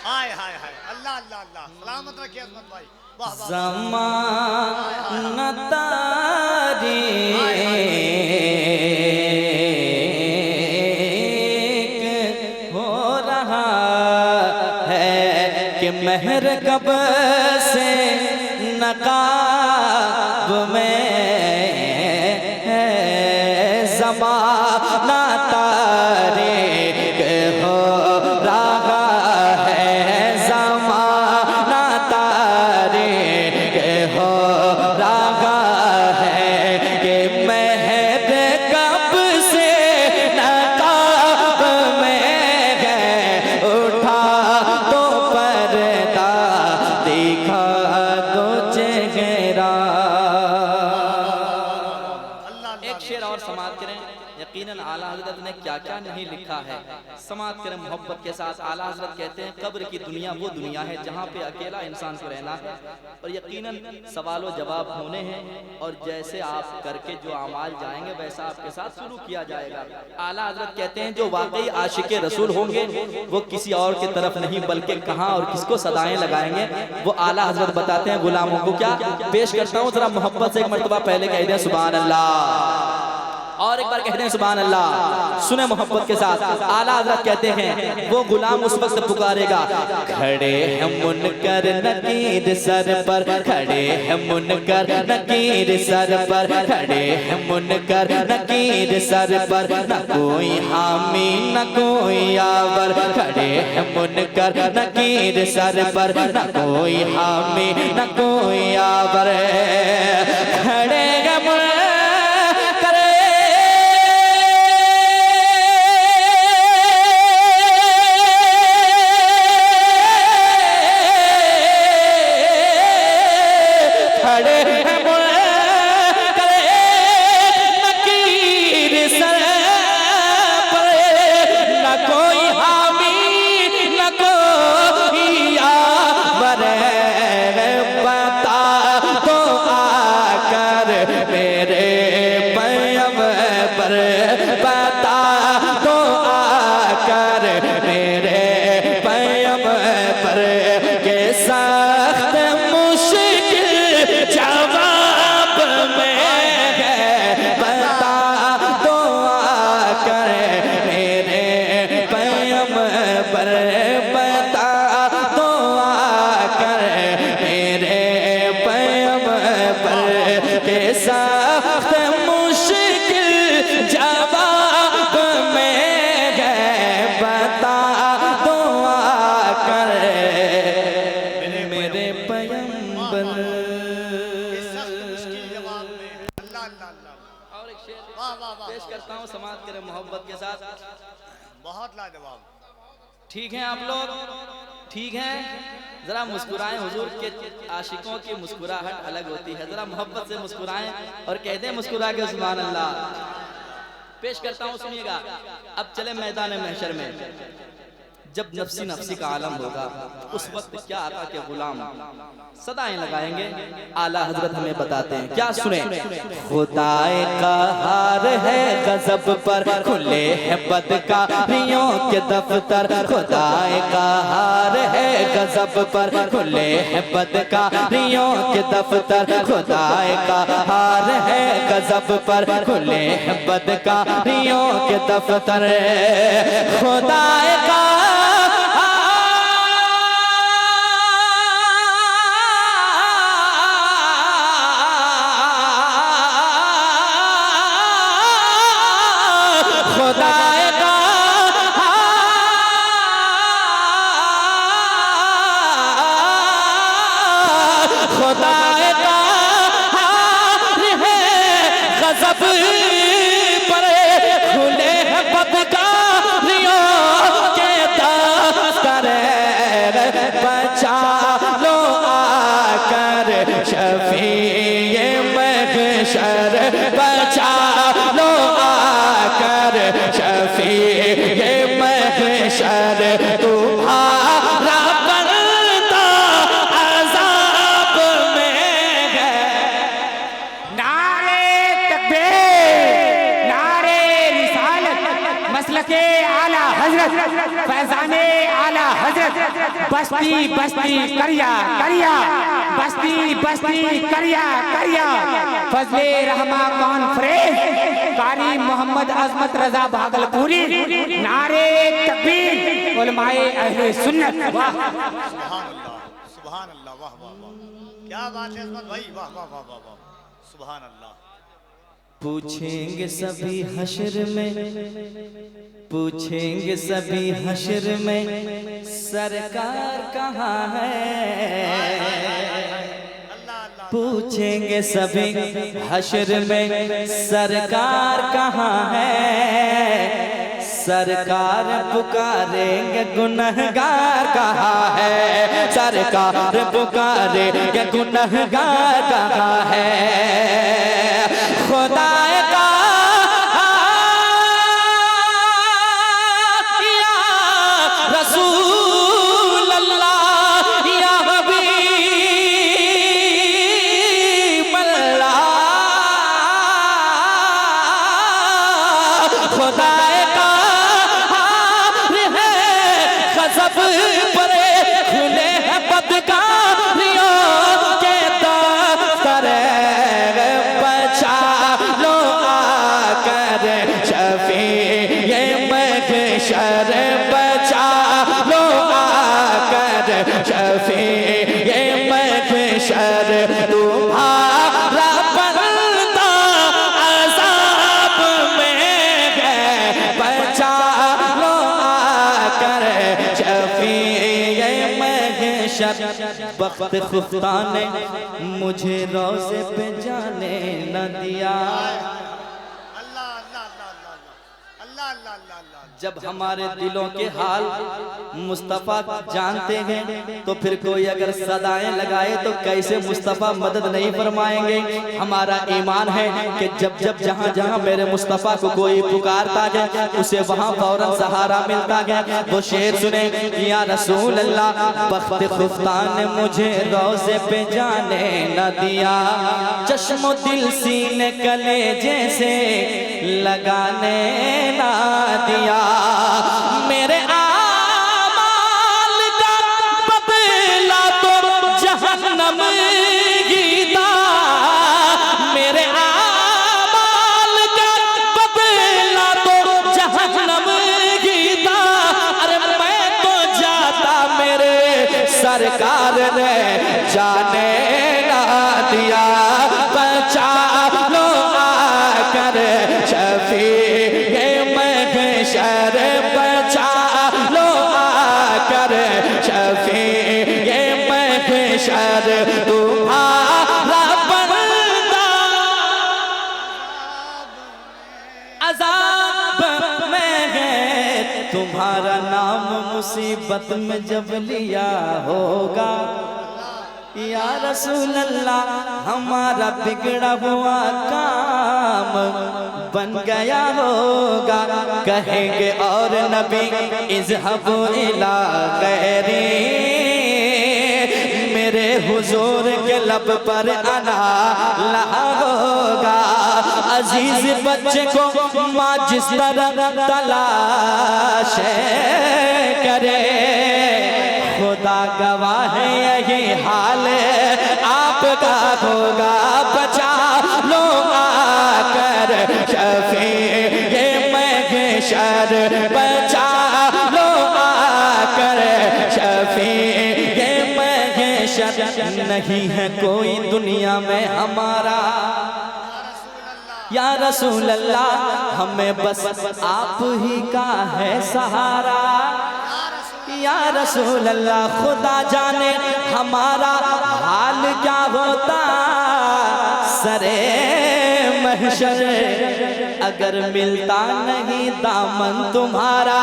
S2: हाय हाय हाय, अल्लाह अल्लाह अल्लाह। सलामत रखिए अजमत भाई। वाह वाह।
S4: ज़माना महर कब से नकाब में ज़माना तारीक हो रहा है, ज़माना तारीक हो रहा है कि महर कब से नकाब में उठा तो देखा तो चेहरा। एक शेर और समाप्त करें। यकीनन आला हजरत ने क्या क्या नहीं लिखा है। समाप्त करें मोहब्बत के साथ। आला हजरत कहते हैं कब्र की दुनिया वो दुनिया है जहाँ पे अकेला इंसान को रहना है और यकीनन सवाल व जवाब होने हैं और जैसे आप करके जो अमाल जाएंगे वैसा आपके साथ शुरू किया जाएगा। आला हजरत कहते हैं जो वाकई आशिक रसूल होंगे वो किसी और की तरफ नहीं बल्कि कहाँ और किसको सदाएं लगाएंगे वो आला हजरत बताते हैं गुलामों को। क्या पेश करता हूँ जरा मोहब्बत से एक मर्तबा पहले कह दें सुभान अल्लाह और एक बार कहते हैं सुभान अल्लाह। सुने मोहब्बत के साथ। आला हज़रत कहते हैं वो गुलाम उस वक्त पुकारेगा, खड़े हैं मुनकर नकीर सर पर, खड़े हैं मुनकर नकीर सर पर, खड़े हैं मुनकर नकीर सर पर, न कोई हामी न कोई आवर, खड़े हैं मुनकर नकीर सर पर, न कोई हामी न कोई आवर, खड़े ठीक है आप लोग, ठीक है जरा मुस्कुराएं। हुजूर के आशिकों की मुस्कुराहट अलग होती है। जरा मोहब्बत से मुस्कुराएं और कहते हैं मुस्कुरा के सुभान अल्लाह। पेश करता हूं सुनिएगा। अब चले मैदान महशर में। जब नफ्सी नफ्सी का आलम होगा उस वक्त क्या आका के गुलाम सदाएं लगाएंगे। आला हजरत हमें बताते हैं क्या, सुने। खुदाए कहार है गजब पर, खुले हैं बदकारियों के दफ्तर, खुदाए कहार है गजब पर, खुले हैं बदकारियों के दफ्तर, खुदाए कहार है गजब पर, खुले हैं बदकारियों के दफ्तर, खुदाए का खुदा का हार है गजब पर खुले बदकारियों के दफ्तर बचा लो आकर शफीए महशर बचा लो आकर शफीए महशर तुम्हारा बंदा अज़ाब में है।
S5: नारे तकबीर, नारे रिसालत, मसलके आला हजरत, फैजाने आला हजरत, बस्ती बस्ती करिया करिया, बस्ती बस्ती करिया करिया, फजले रहमा कॉन्फ्रेंस, कारी मोहम्मद अजमत रजा भागलपुरी, नारे तकबीर, उलमाए अहले सुन्नत। वाह
S2: सुभान अल्लाह, वाह वाह वाह, क्या बात है अजमत भाई, वाह वाह वाह वाह वाह, सुभान अल्लाह।
S4: पूछेंगे सभी हश्र में, पूछेंगे सभी हश्र में सरकार कहाँ है। पूछेंगे सभी हश्र में सरकार कहाँ है। सरकार पुकारेंगे गुनहगार कहाँ है। सरकार पुकारेंगे गुनहगार कहाँ है। खुदा का या रसूल अल्लाह या हबीब अल्लाह, खुदा का हार है गजब पर खुले हैं बदकारियों के दफ्तर बचा लो आकर शफीए महशर बचा लो आकर शफीए महशर तुम्हारा बंदा अज़ाब में है। बचा लो आकर शफीए महशर। वक्त खुदा ने मुझे रोज़े पे जाने न दिया।
S2: अल्लाह अल्लाह अल्लाह अल्लाह अल्लाह अल्लाह अल्लाह।
S4: जब हमारे दिलों के हाल मुस्तफ़ा जानते हैं तो फिर कोई अगर सदाएं लगाए तो कैसे मुस्तफ़ा मदद नहीं फरमाएंगे। हमारा ईमान है कि जब जब जहाँ जहाँ मेरे मुस्तफ़ा को कोई पुकारता है उसे वहाँ फौरन सहारा मिलता है। वो शेर सुने, या रसूल अल्लाह बख्त खुदा ने मुझे रोज़े पे जाने न दिया। चश्मो दिल सीने कलेजे से लगाने ना दिया। मेरे आमाल का बदला तो जहन्नम गीता। मेरे आमाल का बदला तो जहन्नम गीता। अरे मैं तो जाता मेरे सरकार ने जाने ना दिया। बचा लो आकर शफीए महशर बचा लो आकर शफीए महशर तुम्हारा बंदा अज़ाब में है। तुम्हारा नाम मुसीबत में जब लिया होगा या रसूल अल्लाह हमारा बिगड़ा हुआ काम बन गया होगा। कहेंगे और नबी इज़हबू इला गैरी, मेरे हुजूर के लब पर आना लहा होगा। अजीज बच्चे को माँ जिस तरह तलाश करे, खुदा गवाह है यही हाल आपका होगा। बचा लो आकर शफीए महशर बचा लो आकर शफीए महशर। नहीं है कोई दुनिया में हमारा या रसूल अल्लाह, हमें बस आप ही का है सहारा। या रसूल अल्लाह खुदा जाने हमारा हाल क्या होता सरे महशर, अगर मिलता नहीं दामन तुम्हारा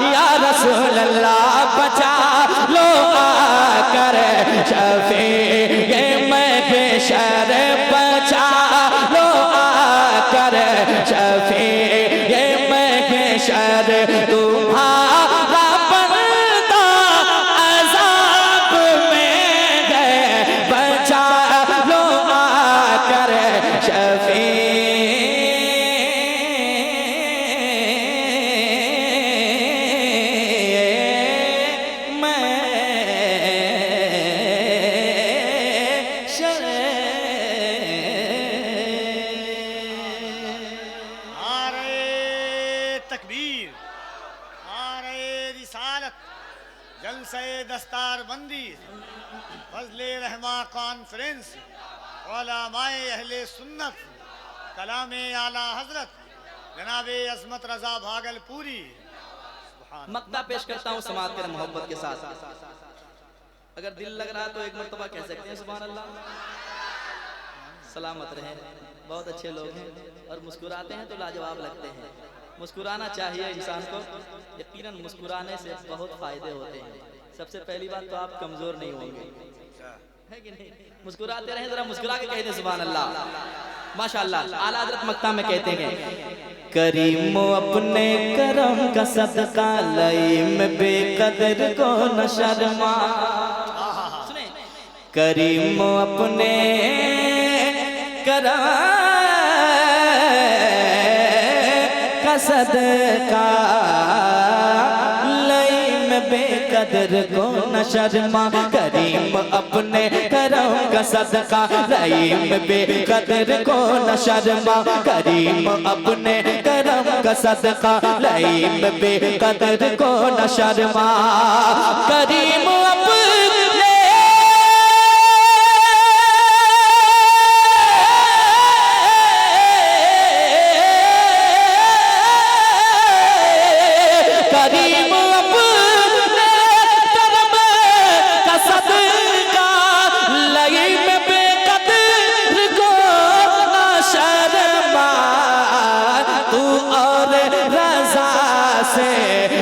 S4: या रसूल अल्लाह, बचा लो आकर शफीए महशर, बचा लो आकर शफीए महशर, तुम्हारा बंदा अज़ाब में है, बचा लो आकर शफी
S2: दस्तारबंदी फजले रहमा कॉन्फ्रेंस उलमाए अहले सुन्नत कलामे आला हजरत जनाबे अजमत रजा भागलपुरी।
S4: मक्ता पेश करता हूँ समाज के मोहब्बत के साथ। अगर दिल लग रहा है तो एक मर्तबा कह सकते हैं सुभान अल्लाह। सलामत रहे, बहुत अच्छे लोग हैं और मुस्कुराते हैं तो लाजवाब लगते हैं। मुस्कुराना चाहिए इंसान को, यकीनन मुस्कुराने से बहुत फायदे होते हैं। सबसे पहली बात तो आप कमजोर नहीं होंगे, है कि नहीं? मुस्कुराते रहें, जरा मुस्कुरा के कह दें सुभान अल्लाह माशाअल्लाह। आला हज़रत मक्ता में कहते हैं करीमो अपने करम का सदका लई में बेकदर को न शर्मा। सुने, करीमो अपने करम का सदका बेकदर को न शर्मा, करीम अपने करम का सदका रहीम बेकदर को न शर्मा, करीम अपने करम का सदका रहीम बेकदर को न शर्मा, करीम अपने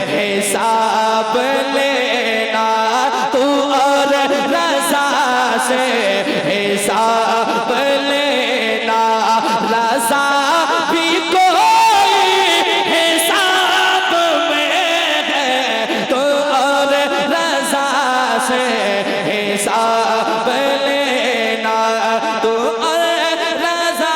S4: हिसाब लेना, तू और रज़ा से हिसाब लेना, रज़ा भी कोई हिसाब में है, तू और रज़ा से हिसाब लेना, तू और रज़ा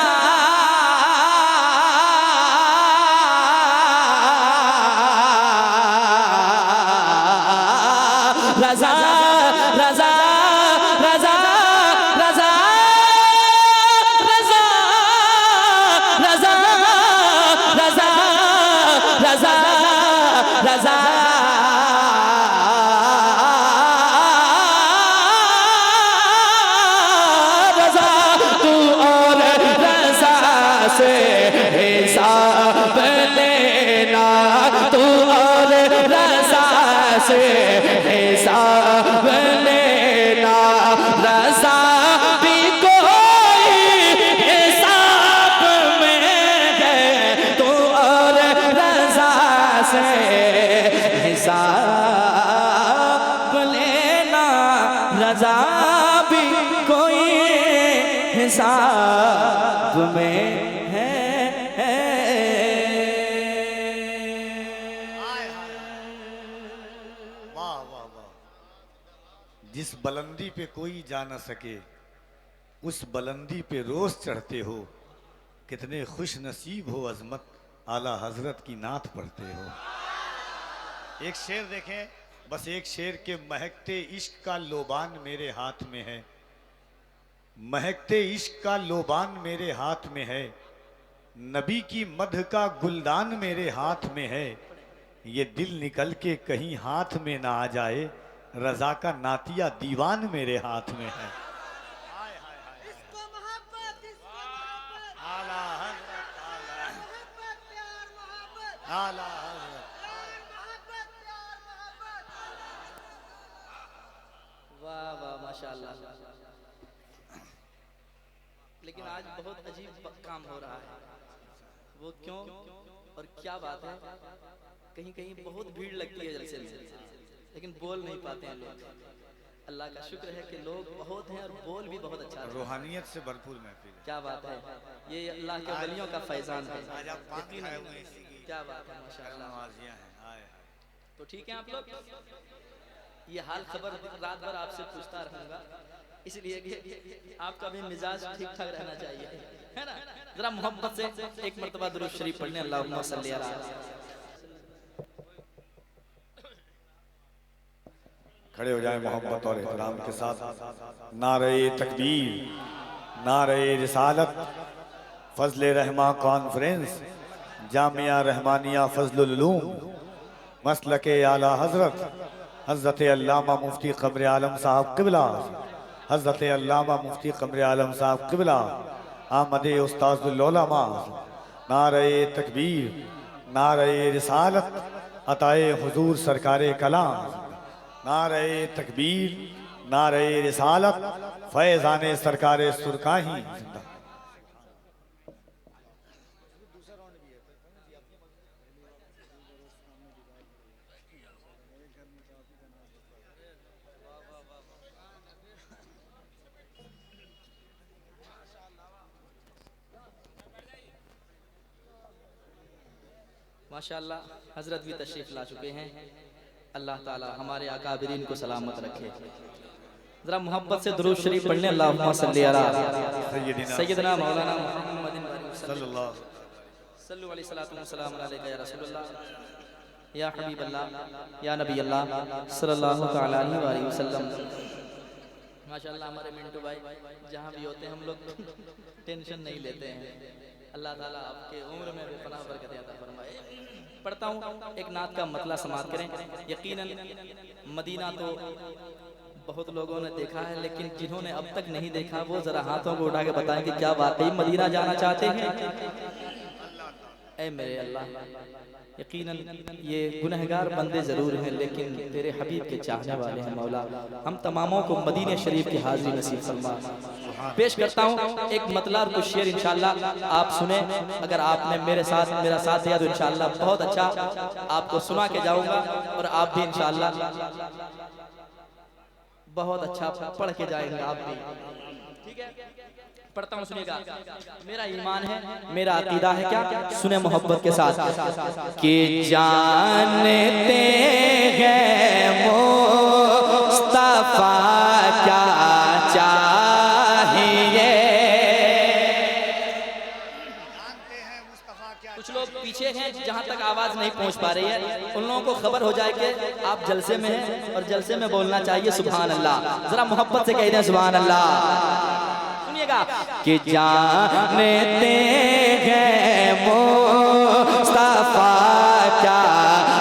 S4: रज़ा रज़ा रज़ा रज़ा रज़ा रज़ा रज़ा रज़ा रज़ा रज़ा, तू और रज़ा से हिसाब लेना, तू और रज़ा से हिसाब लेना, रज़ा भी कोई हिसाब में है, तू और रज़ा से हिसाब लेना, रज़ा भी कोई हिसाब में
S2: जिस बुलंदी पे कोई जा न सके उस बुलंदी पे रोज चढ़ते हो, कितने खुश नसीब हो अजमत आला हजरत की नात पढ़ते हो। एक शेर देखें, बस एक शेर के महकते इश्क का लोबान मेरे हाथ में है, महकते इश्क का लोबान मेरे हाथ में है, नबी की मध का गुलदान मेरे हाथ में है, ये दिल निकल के कहीं हाथ में ना आ जाए, रजा का नातिया दीवान मेरे हाथ में है। आला हज़रत, आला हज़रत।
S4: वाह वाह माशाअल्लाह। लेकिन आज बहुत अजीब काम हो रहा है। वो क्यों और क्या बात है? कहीं कहीं बहुत भीड़ लगती है जलसे में, लेकिन बोल नहीं पाते हैं लोग। अल्लाह का शुक्र है कि लोग बहुत हैं और बोल भी बहुत अच्छा है।
S2: रूहानियत से भरपूर महफिल है।
S4: क्या बात है, ये अल्लाह के वलियों का फैजान है।
S2: आज आप पान खाए हुए हैं इसी की
S4: क्या बात है, माशाअल्लाह।
S2: नवाजियां हैं। हाय हाय।
S4: तो ठीक है आप लोग, ये हाल खबर रात भर आपसे पूछता रहूंगा, इसलिए कि आपका भी मिजाज ठीक ठाक रहना चाहिए, है ना। जरा मोहब्बत से एक मर्तबा दुरूद शरीफ पढ़ने, अल्लाहुम्मा सल्ली अला।
S2: खड़े हो जाए मोहब्बत और इहतराम के साथ। नारे तकबीर, नारे रिसालत, फजले रहमा कॉन्फ्रेंस, जामिया रहमानिया फजलुल उलूम, मसलके आला हजरत हजरत अल्लामा मुफ्ती क़मर आलम साहब क़िबला, हजरत अल्लामा मुफ्ती क़मर आलम साहब क़िबला, आमदे उस्ताजुल उलमा। नारे तकबीर, नारे रिसालत, अताए हुजूर सरकारे कलाम। नारे तकबीर, नारे रिसालत, फैज़ाने सरकारे सुरकाही।
S4: माशाअल्लाह हजरत भी तशरीफ ला चुके हैं। अल्लाह ताला हमारे अकाबिरीन को सलामत रखे। जरा मोहब्बत से दुरूद शरीफ पढ़ने, अल्लाहुम्मा सल्ली अला सय्यदना मौलाना मुहम्मदिन सल्लल्लाहु अलैहि वसल्लम अलैका या रसूलल्लाह या हबीबल्लाह या नबी अल्लाह सल्लल्लाहु तआला अलैहि वसल्लम। माशाअल्लाह हमारे मिंटू भाई जहाँ भी होते हैं हम लोग टेंशन नहीं लेते हैं। अल्लाह ताला आपके उम्र में बेपनाह बरकत अता फरमाए। पढ़ता हूँ, एक नात का मतला समाप्त करें। यकीनन मदीना तो बहुत लोगों ने देखा है, लेकिन जिन्होंने अब तक नहीं देखा वो जरा हाथों को उठा के बताएं कि क्या वाकई मदीना जाना चाहते हैं। ऐ मेरे अल्लाह, यकीनन ये गुनहगार बंदे जरूर हैं, लेकिन तेरे हबीब के चाहने वाले हैं। मौला हम तमामों को मदीने शरीफ की हाजिरी नसीब फरमा। पेश करता हूँ एक मतला और कुछ शेर, इंशाअल्लाह आप सुने। अगर आपने मेरा साथ दिया तो इंशाअल्लाह बहुत अच्छा आपको सुना के जाऊंगा, और आप भी इंशाअल्लाह बहुत अच्छा पढ़ के जाएंगे आप भी। ठीक है, पढ़ता हूँ, सुनिएगा। मेरा ईमान है, मेरा अकीदा है, क्या सुने मोहब्बत के साथ। कि जानते हैं मुस्तफा क्या चाहिए। कुछ लोग पीछे हैं, जहाँ तक आवाज नहीं पहुँच पा रही है, उन लोगों को खबर हो जाए कि आप जलसे में हैं और जलसे में बोलना चाहिए सुभान अल्लाह। जरा मोहब्बत से कह दें सुभान अल्लाह। कि जानते हैं मुस्तफा क्या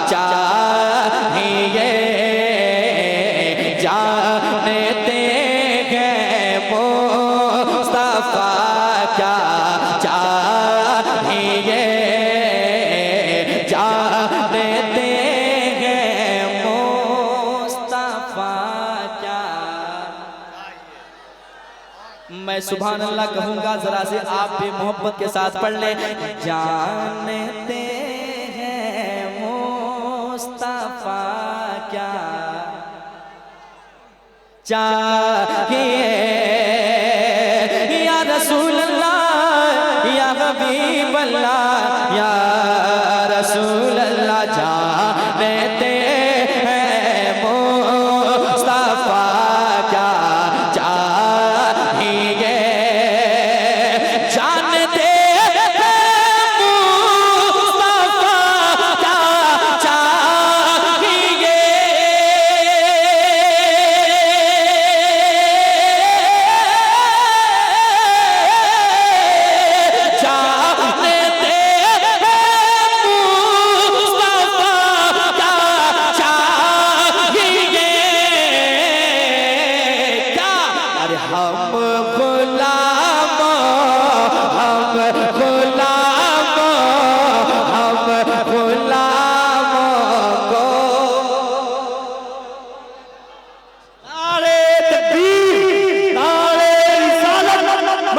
S4: चाहिए। जानते हैं मुस्तफा क्या चाहिए। जानते हैं मुस्तफा क्या। मैं सुभान अल्लाह कहूंगा, जरा से आप भी मोहब्बत के साथ पढ़ ले। जानते हैं मुस्तफा क्या चाहिए। या रसूल अल्लाह या हबीब अल्लाह या रसूल अल्लाह। जानते हैं मुस्तफा क्या चाहिए। जानते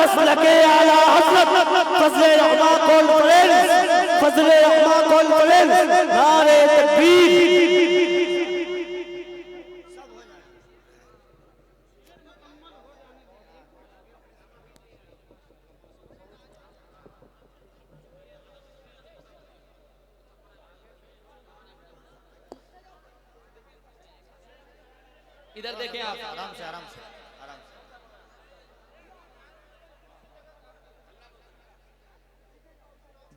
S5: मसलके
S4: इधर देखें आप,
S2: आराम से आराम से आराम से।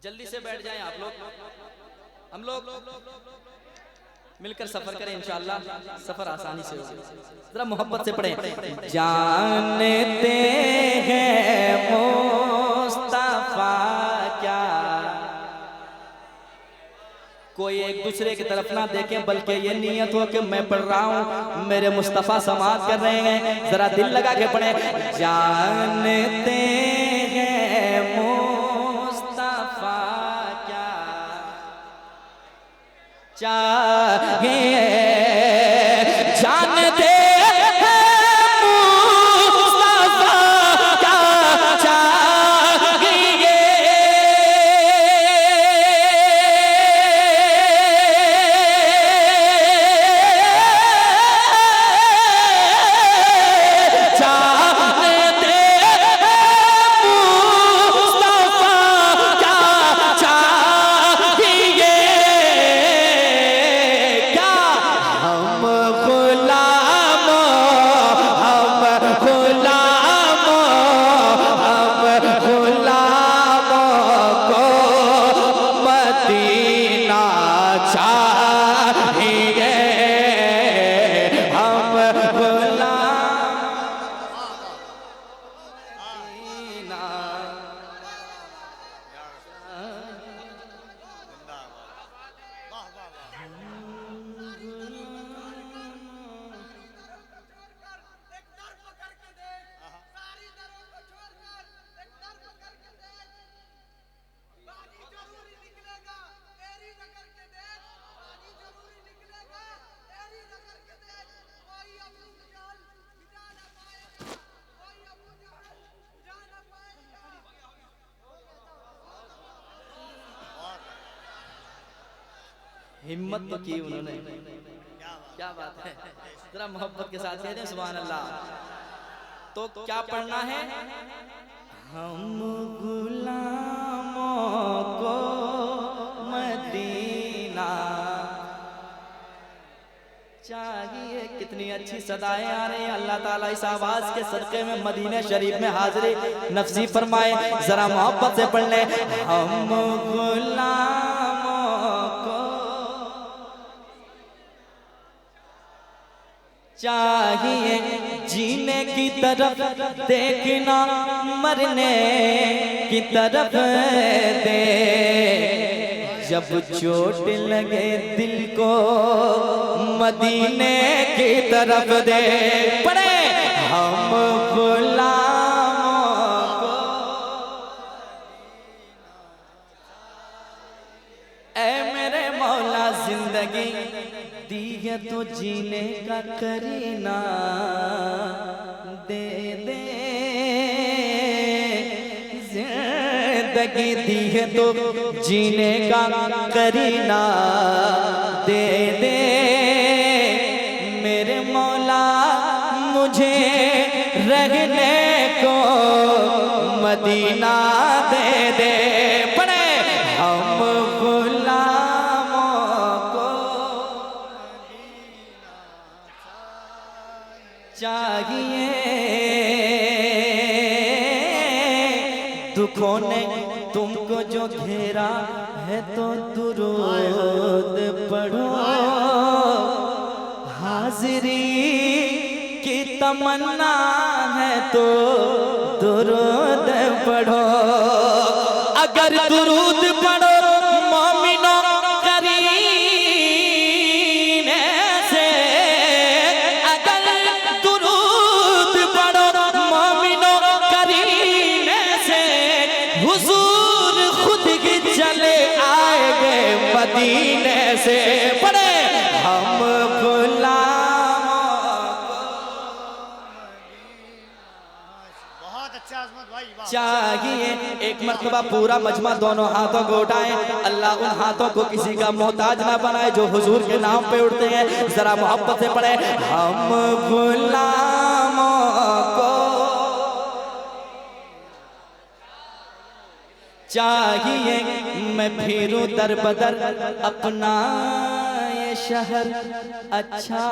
S4: जल्दी से बैठ जाएं आप लोग, हम लोग मिलकर सफर करें इंशाअल्लाह, सफर आसानी से होगा। जरा मोहब्बत से पढ़ें। जानते हैं मुस्तफा क्या, कोई एक दूसरे की तरफ ना देखें, बल्कि ये नियत हो कि मैं पढ़ रहा हूँ, मेरे मुस्तफा समाअत कर रहे हैं। जरा दिल लगा के पढ़ें। जानते हैं मुस्तफा क्या चाहिए, जानते हिम्मत तो की उन्होंने, क्या बात है। जरा मोहब्बत के साथ कहते हैं सुभान अल्लाह। तो क्या पढ़ना है? हम गुलामों को मदीना चाहिए। कितनी अच्छी सदाएं आ रही हैं। अल्लाह ताला इस आवाज के सदके में मदीने शरीफ में हाजिरी नफसी फरमाए। जरा मोहब्बत से पढ़ ले। हम गुलामों को चाहिए, जीने की तरफ देखना, मरने की तरफ दे, जब चोट लगे दिल को मदीने की तरफ दे। पढ़े हम गुलामों को, ऐ मेरे मौला जिंदगी दी है तो जीने का करीना दे दे, जिंदगी दी है तो जीने का करीना दे दे, मेरे मौला मुझे रहने को मदीना दे दे। पढ़े हम चाहिए, दुखों ने तुमको जो घेरा है तो दुरूद पढ़ो, हाजिरी की तमन्ना है तो दुरूद पढ़ो। अगर दुरूद पढ़ो मोमिनो करीने से, अगर दुरूद पढ़ो मोमिनो करीने से, हुजूर खुद ही चले आएंगे मदीने से। पढ़े हम चाहिए। एक मर्तबा पूरा मजमा दोनों हाथों को उठाएं। अल्लाह उन हाथों को किसी का मोहताज ना बनाए जो हुजूर के नाम पे उठते हैं। जरा मोहब्बत से पढ़े हम गुलामों को चाहिए, मैं फिरूं दर बदर अपना ये शहर अच्छा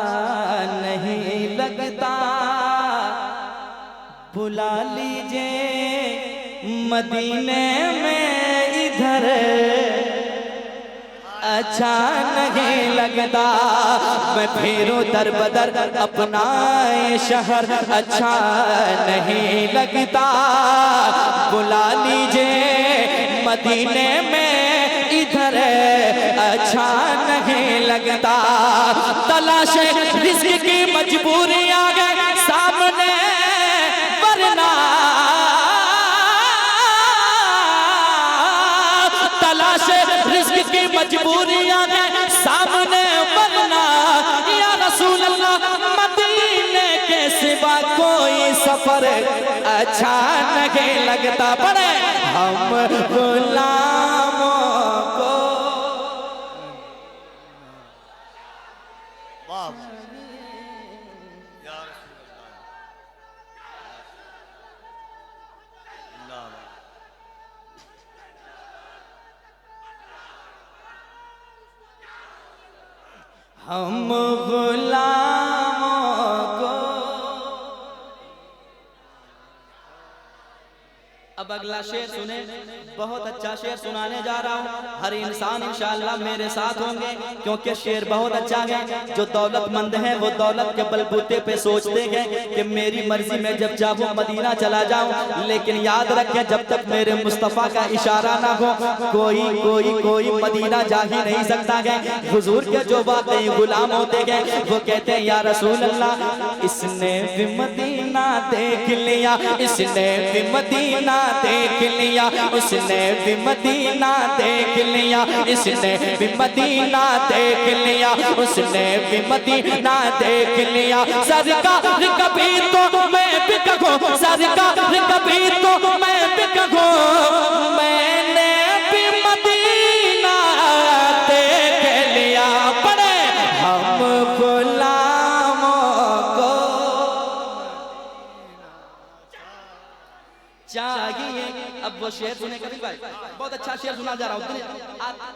S4: नहीं लगता, बुला लीजिए मदीने में इधर अच्छा नहीं लगता। मैं फेरूं दर बदर अपना ये शहर अच्छा नहीं लगता, बुला लीजिए मदीने में इधर अच्छा नहीं लगता। तलाशे रिज़्क़ की मजबूरी आ गई सामने, वरना तलाशे रिज़्क़ की मजबूरी आ गई सामने, वरना या रसूल अल्लाह मदीने के सिवा कोई सफर अच्छा नहीं लगता। पड़े हम गुलामों को हम गुलामों को। अब अगला शेर सुने, बहुत अच्छा शेर सुनाने जा रहा हूँ। हर इंसान इंशाअल्लाह मेरे साथ होंगे, क्योंकि शेर बहुत अच्छा है। जो दौलतमंद हैं वो दौलत के बलबूते पे सोचते हैं कि मेरी मर्जी में जब चाहूँ मदीना चला जाऊँ, लेकिन याद रखें जब तक मेरे मुस्तफ़ा का इशारा ना हो कोई कोई कोई मदीना जा ही नहीं सकता है। हुजूर के जो वाकई गुलाम होते हैं वो कहते हैं या रसूल अल्लाह इसने भी मदीना देख लिया, इसने भी मदीना देख लिया, उसने भी मदीना देख लिया, इसने भी मदीना देख लिया, उसने भी मदीना देख लिया। सरकार कभी तो मैं भी कहूँ, सरकार कभी तो मैं भी कहूँ, मैंने भी मदीना देख लिया। पड़े हम गुलामों को चाहिए। अब वो शेर सुने कभी भाई, बहुत अच्छा शेर सुना जा रहा हूँ।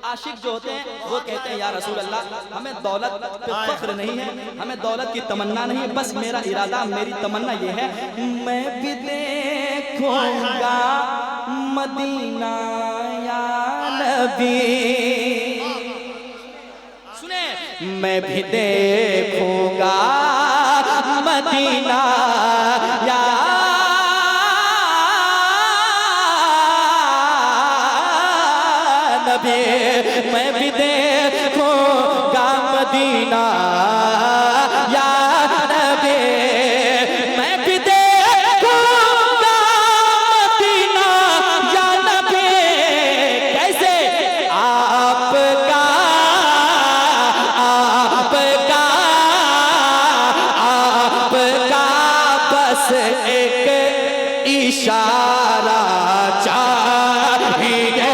S4: आशिक जो होते हैं वो कहते हैं या रसूल अल्लाह हमें दौलत पे फख्र नहीं है, हमें दौलत की तमन्ना नहीं है, बस मेरा इरादा मेरी तमन्ना ये है मैं भी देखूंगा मदीना या नबी। सुने, मैं भी देखूंगा मदीना या मैं भी देखूंगा मदीना या नबी, मैं भी देखूंगा मदीना या नबी। कैसे आपका आपका आपका बस एक इशारा चाहिए।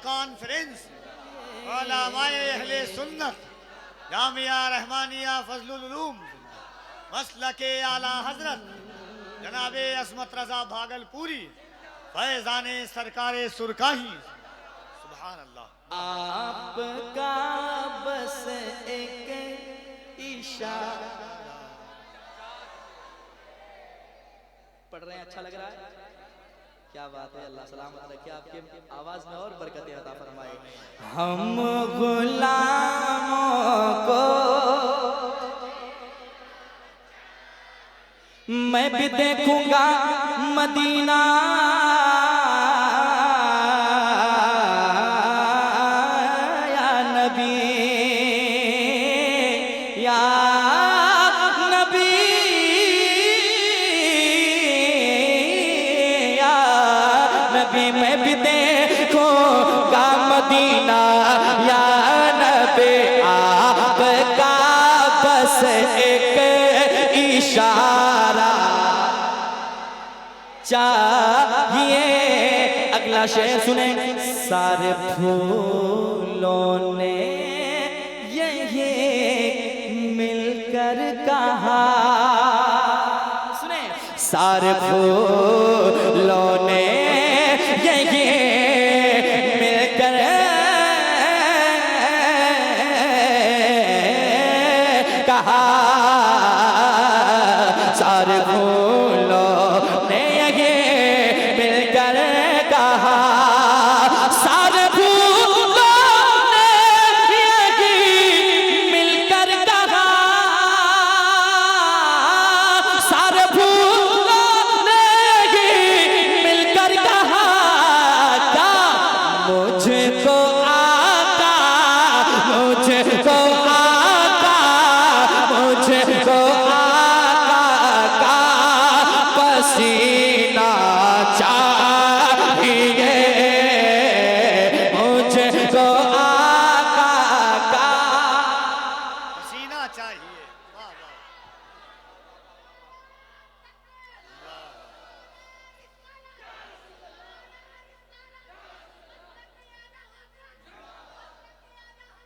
S2: कॉन्फ्रेंस उलमाए अहले सुन्नत जामिया रहमानिया फजलुल उलूम मसलके आला हजरत जनाबे असमत रजा भागलपुरी फैजाने सरकारे सुरकाही। सुभान अल्लाह।
S4: आपका बस एक इशारा। पढ़ रहे हैं, अच्छा लग रहा है? क्या बात है, अल्लाह सलामत रखे, आपके आवाज में और बरकतें अता फरमाए। हम गुलामों को मैं भी देखूंगा मदीना या नबी या नबी या नबी। मैं भी देखूंगा मदीना या नबी, आपका बस एक इशारा चाहिए। अगला शेर सुने, सारे फूलों ने यही मिलकर कहा। सुने,
S3: सारे फूलों ने यही मिलकर कहा, सारे फूलों ने यही मिलकर कहा, सारे फूलों ने यही मिलकर कहा, सारे फूलों ने यही मिलकर कहा, क्या मुझको आका, मुझको आका, मुझको आका का पसीना चाहिए, मुझको आका का
S2: पसीना चाहिए। वाह वाह।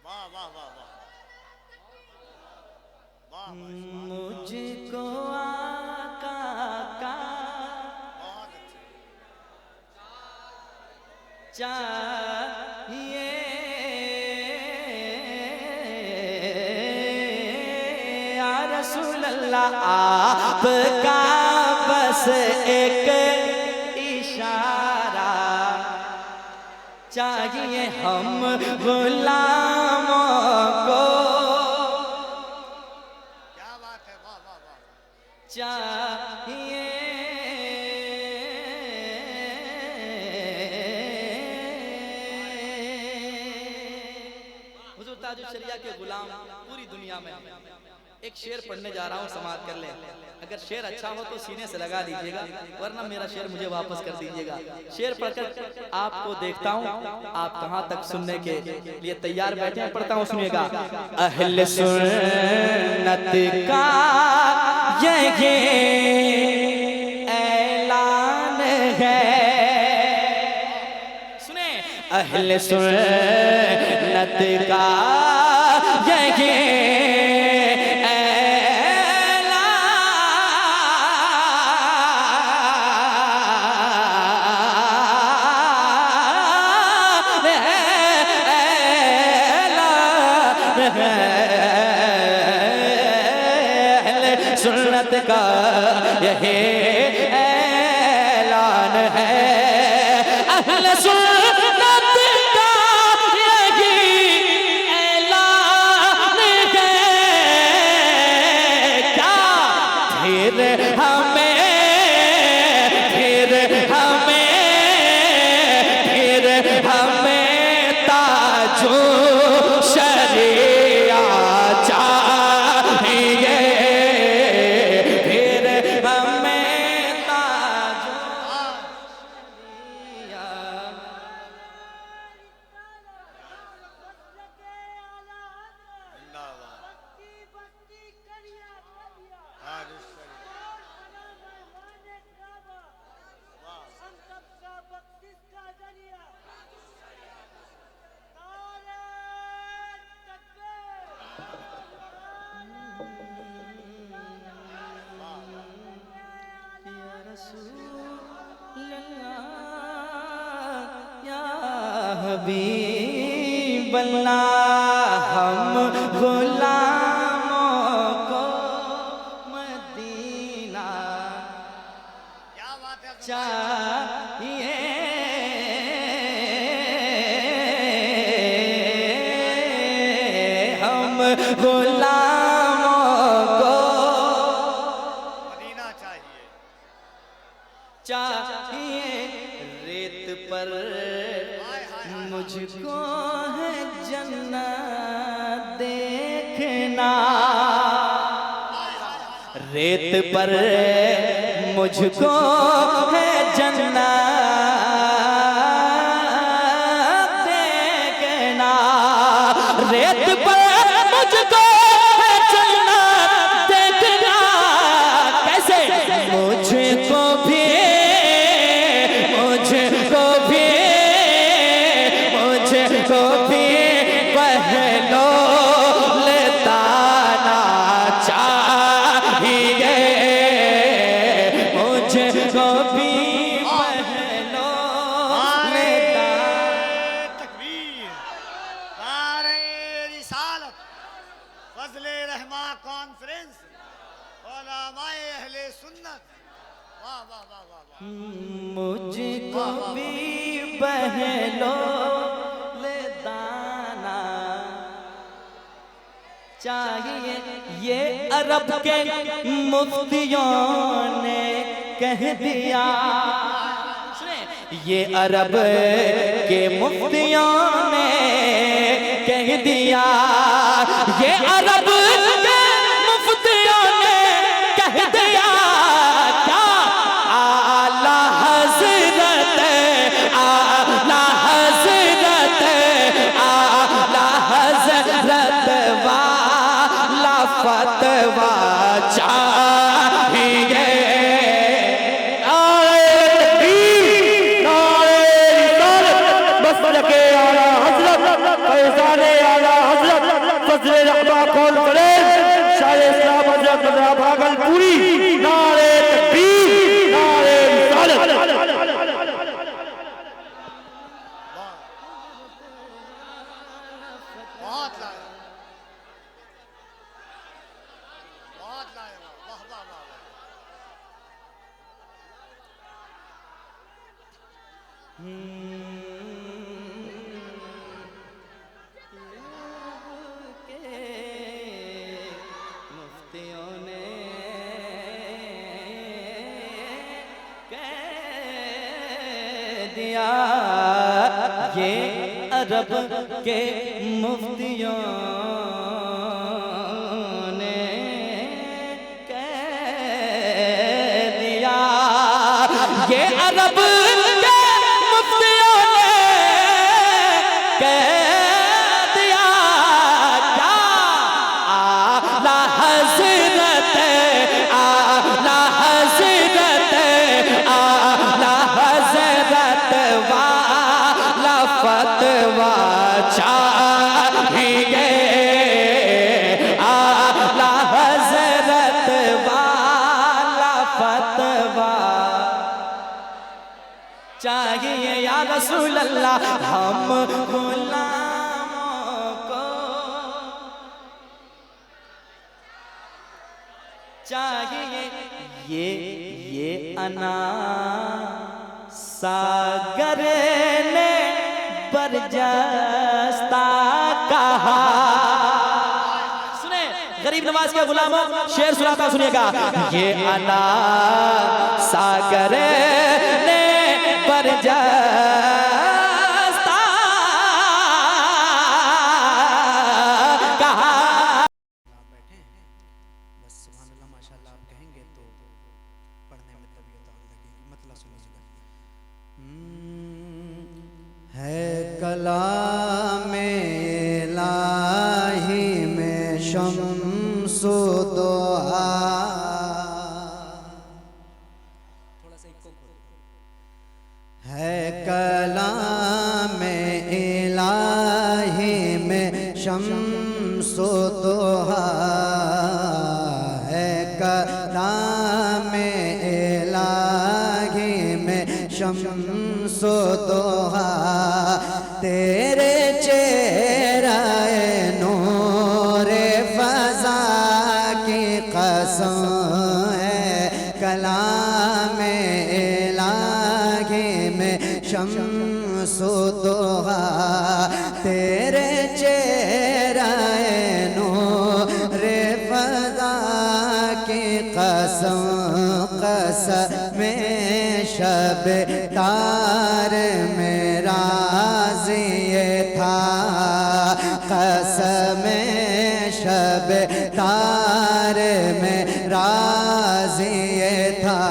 S2: वाह वाह वाह वाह वाह।
S3: मुझको आका का
S2: बहुत अच्छे।
S3: चाहिए, या रसूल अल्लाह आपका बस एक इशारा चाहिए हम गुलामों को,
S2: क्या बात है। वाह वाह वाह।
S3: चाहिए, हुजूर ताजुल शरिया के गुलाम पूरी दुनिया में एक शेर पढ़ने जा रहा हूँ, समाप्त कर ले। अगर शेर अच्छा हो तो सीने से लगा दीजिएगा, वरना मेरा शेर मुझे वापस कर दीजिएगा। शेर पढ़कर आपको देखता हूँ आप कहाँ तक सुनने के लिए तैयार बैठे हैं। पढ़ता हूँ, सुनिएगा। अहले सुन्नत का ये ऐलान है, सुने, अहले सुन्नत का ये सुन्नत का यही ऐलान है, अहले सुन्नत का यही ऐलान है, क्या फिर हमें, फिर हमें, फिर हमें ताजो शरिया चाहिए, फिर हमें ताजो शरिया।
S2: जिंदाबाद। हारिस शरीफ। वाह।
S3: या रसूल अल्लाह, या हबीब अल्लाह, हम गुलामों को मदीना
S2: क्या बात है।
S3: चाहिए, हम गुलामों को
S2: मदीना चाहिए।
S3: चाहिए, रेत पर
S2: हाय हाय हाय।
S3: मुझको है जन्नत देखना, रेत पर मुझको है जन्नत देखना, रेत पर मुझको है जन्नत देखना, कैसे मुझको भी, मुझको भी, मुझको भी पहलो लेताना चाहिए, मुझको पहलो ले दाना चाहिए ये अरब के मुफ्तियों ने कह दिया। ये अरब के मुफ्तियों ने कह दिया, ये अरब के मुफ्तियों ने कह दिया, क्या आला हज़रत आला हज़रत आला हज़रत वाला फतवा चाहिए।
S5: भागलपुरी नारे तकबीर नारे रिसालत।
S2: बहुत लाया, बहुत लाया, वाह वाह वाह।
S3: मुफ्तियों ने कह दिया, ये अरब के मुफ्तियों ने कह दिया, ये अरब के मुफ्तियों ने कह दिया, क्या आला हज़रत आला हज़रत आला हज़रत वाला फतवा चाहिए। आला हज़रत वाला फतवा चाहिए। या रसूल अल्लाह हम गुलामों को चाहिए, ये अना सागर ने बरजस्ता कहा। सुने गरीब नवाज के गुलामों, शेर सुनाता सुनिएगा। ये अना सागर ने बरजस्ता कहा।
S6: बस सुभान अल्लाह माशाअल्लाह आप कहेंगे तो पढ़ने में तबीयत आने लगेगी। मतलब सुनिएगा। है कलाम इलाही में शम्सो दोहा, थोड़ा सा इको खोलो। है कलाम इलाही में शम्सो दोहा, है कलाम इलाही में शम्सो दोहा, तेरे चेहरे नूरे फज़ा की कसम है। कलाम इलाही में शम्सो दोहा, तेरे चेहरे नूरे फज़ा की कसम, कसम शब तार में राज ये था, कसम शब तार में राज ये था,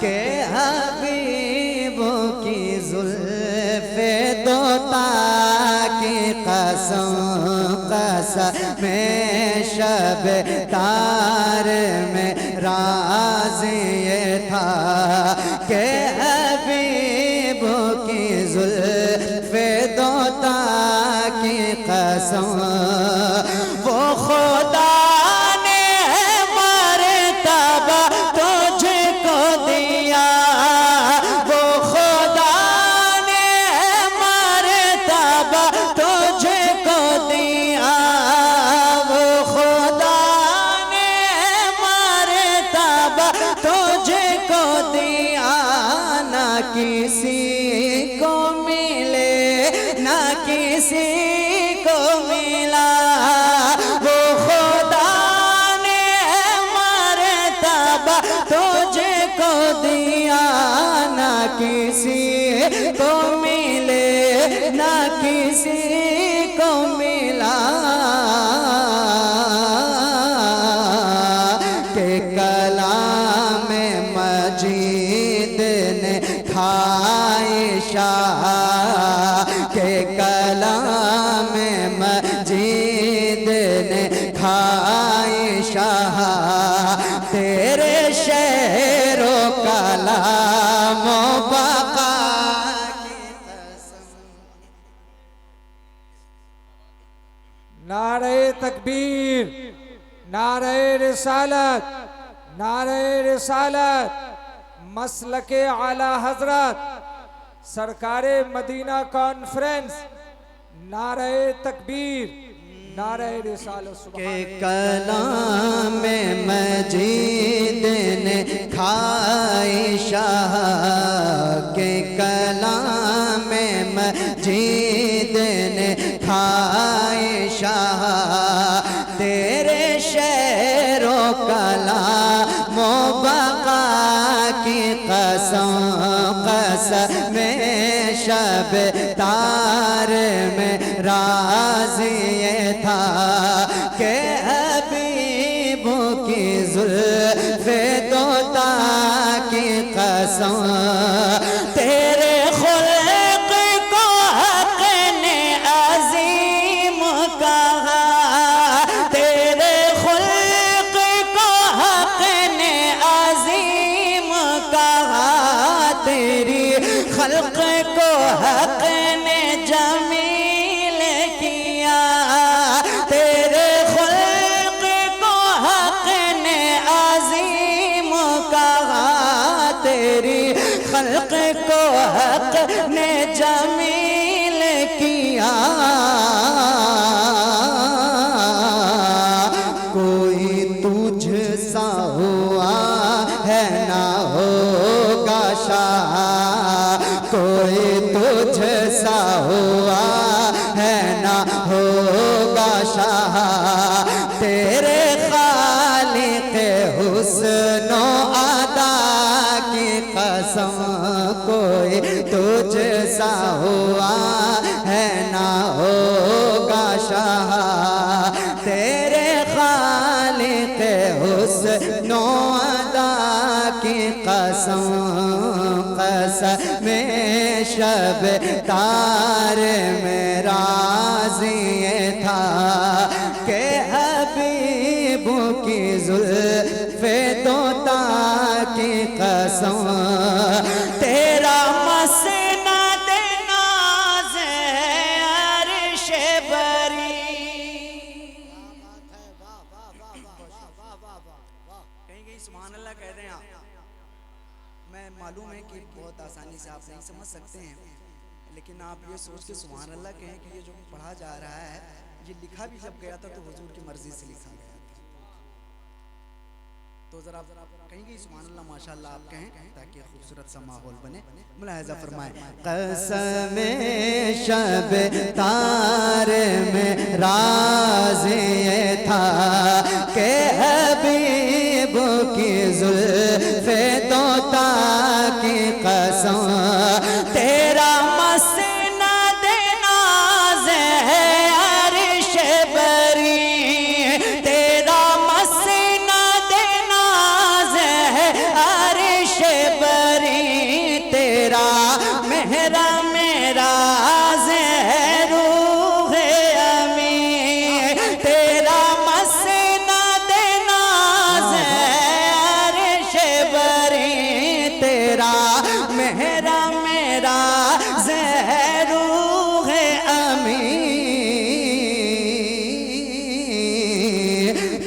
S6: के हबीबों की जुल्फ़े दोता की कसम, कसम शब तार में राज ये था, के हबीबों की जुल्फ़े दोता की कसम। वो खुदा ने मर्तबा तुझको दिया, वो खुदा ने मर्तबा तुझको दिया, वो खुदा ने मर्तबा तुझको दिया, ना किसी को मिला
S7: किसी को मिला, वो खुदा ने मर्तबा तुझको दिया, ना किसी को मिले ना किसी को मिला, के कलाम मजीद ने खाए शाह, के कलाम मजीद ने खाए शाह, तेरे शेरो कलाम बका की कसम।
S8: नारे तकबीर, नारे रिसालत, नारे रिसालत, मसलके आला हजरत, सरकारे मदीना कॉन्फ्रेंस, नारे तकबीर, नारे रिसालत।
S7: के कलाम मजीद ने खाए शाह, के कलाम मजीद ने खाए शाह, तेरे शेरो कलाम बका की कसम, कसम शब तार में राज ये था, के हबीबों की जुल्फ़े तोता की कसम, तेरे खुल्क़ को हक़ ने अज़ीम कहा, तेरे खुल्क़ को हक़ ने अज़ीम कहा, तेरी खल्क़ को हक़ ने जमील किया, तेरे खुल्क़ को हक़ ने अज़ीम कहा, तेरी खल्क़ को हक़ ने जमील किया, कोई तुझ सा हुआ है ना होगा शाह, कोई तुझ सा हुआ है ना होगा शाह, तेरे खालिक़ हुस्न अदा की कसम, कोई तुझ सा हुआ है ना होगा शाह, तेरे खालिक़ हुस्न अदा की कसम, कसम शब तार में राज ये था, के हबीबों की जुल्फ़े तोता की कसम, तेरा मसनद नाज़ है अर्श बरी।
S6: कहीं सुभान अल्लाह कह रहे हैं आप। मैं मालूम है कि बहुत आसानी से आप नहीं समझ सकते हैं, लेकिन आप ये सोच के सुभान अल्लाह कहें कि ये जो पढ़ा जा रहा है ये लिखा भी जब गया था तो हुजूर की मर्जी से लिखा गया था। तो जरा कहेंगे सुभान अल्लाह माशाअल्लाह आप कहें ताकि खूबसूरत सा माहौल बने। मुलाहिजा फरमाएं।
S7: कसम शब तार में राज ये था के हबीब की जुल्फ़े तोता की कसम, तेरा मसनद नाज़ है अर्श बरी, तेरा मसनद नाज़ है अर्श बरी, तेरा मेहरा मेरा रूह अमी, तेरा मसनद नाज़ है अर्श बरी, तेरा मेहरा मेरा रूह अमी,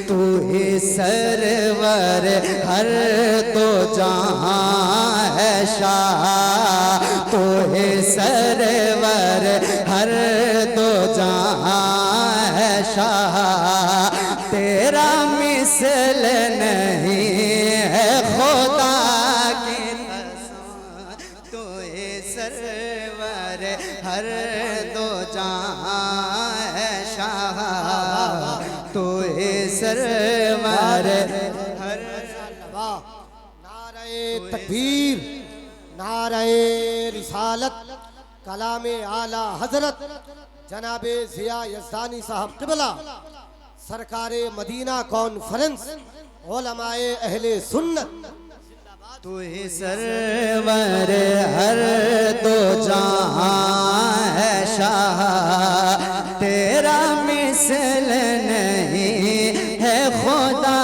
S7: तू ही सरवर हर तो जहाँ है शाह, तू ही सरवर हर तो जहाँ है शाह, तेरा मिसल नहीं है खुदा की कसम, तू ही सरवर हर तो जहां है शाह तो है सरवर हर
S9: नारे तकबीर, नारे रिसालत, कलामे आला हजरत जनाबे जिया यज़दानी साहब क़िबला, सरकारे मदीना कॉन्फ्रेंस, उलमाए अहले सुन्नत।
S7: तू ही सरवर हर दो जहां है शाह तेरा मिसल नहीं है खुदा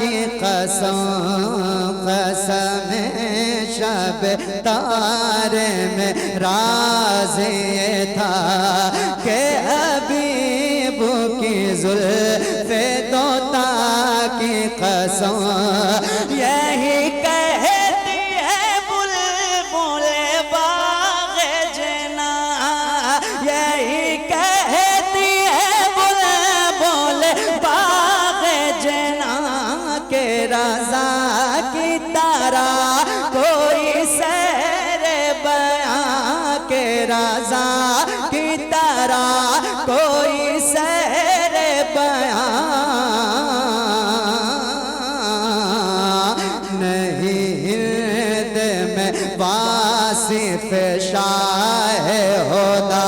S7: की कसम कसम शब तारे में राज ये था के हबीब की जुल्फ़े तोता की कसम यही कहती है बुलबुल बाग़े जना यही कहती है बुलबुल बाग़े जना के रज़ा की तरह कोई सैर बयां के रज़ा की तरह कोई सैर बयां नहीं हिंद में वासिफ शाह होदा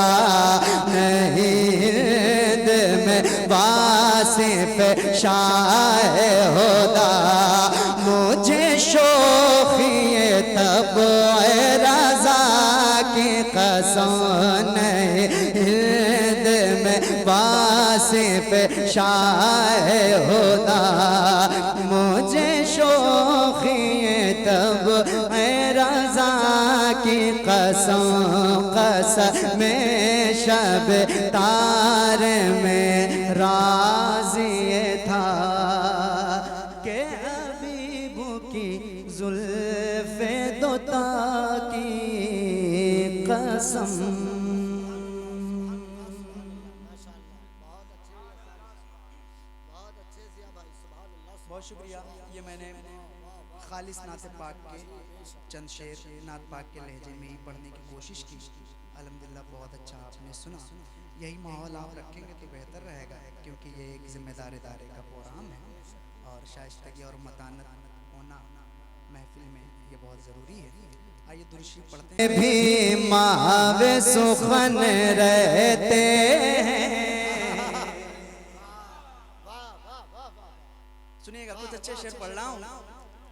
S7: नहीं हिंद में वासिफ शाह होदा मुझे शोखिए तब रज़ा की कसम नहीं हिंद में वासिफ शाह होदा मुझे शोखिए तब रज़ा की कसम कसम शब तार में राज़ ये था के हबीबू की जुल्फ़े दोता की कसम।
S6: बहुत शुक्रिया। ये मैंने खालिस नात पाक के चंद शेर नात पाक के लहजे में ही पढ़ने की कोशिश की। अल्हम्दुलिल्लाह बहुत अच्छा आपने सुना। यही माहौल आप रखेंगे तो बेहतर रहेगा क्योंकि ये एक जिम्मेदार इदारे का प्रोग्राम है और शाइस्तगी और मतानत होना महफिल में ये बहुत ज़रूरी है। आइए दुरूद पढ़ते हैं।
S7: भी मावे सुखन रहते हैं
S6: सुनिएगा, कुछ अच्छे शेर पढ़ रहा हूँ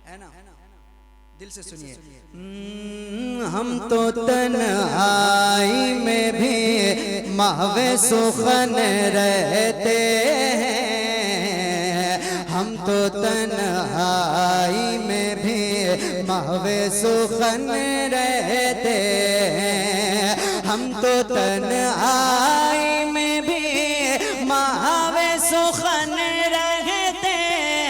S6: है ना, दिल से सुनिए।
S7: हम तो तन्हाई में भी महवे सुखन रहते हैं हम तो तन्हाई में भी महवे सुखन रहते हैं हम तो तन्हाई में भी महवे सुखन रहते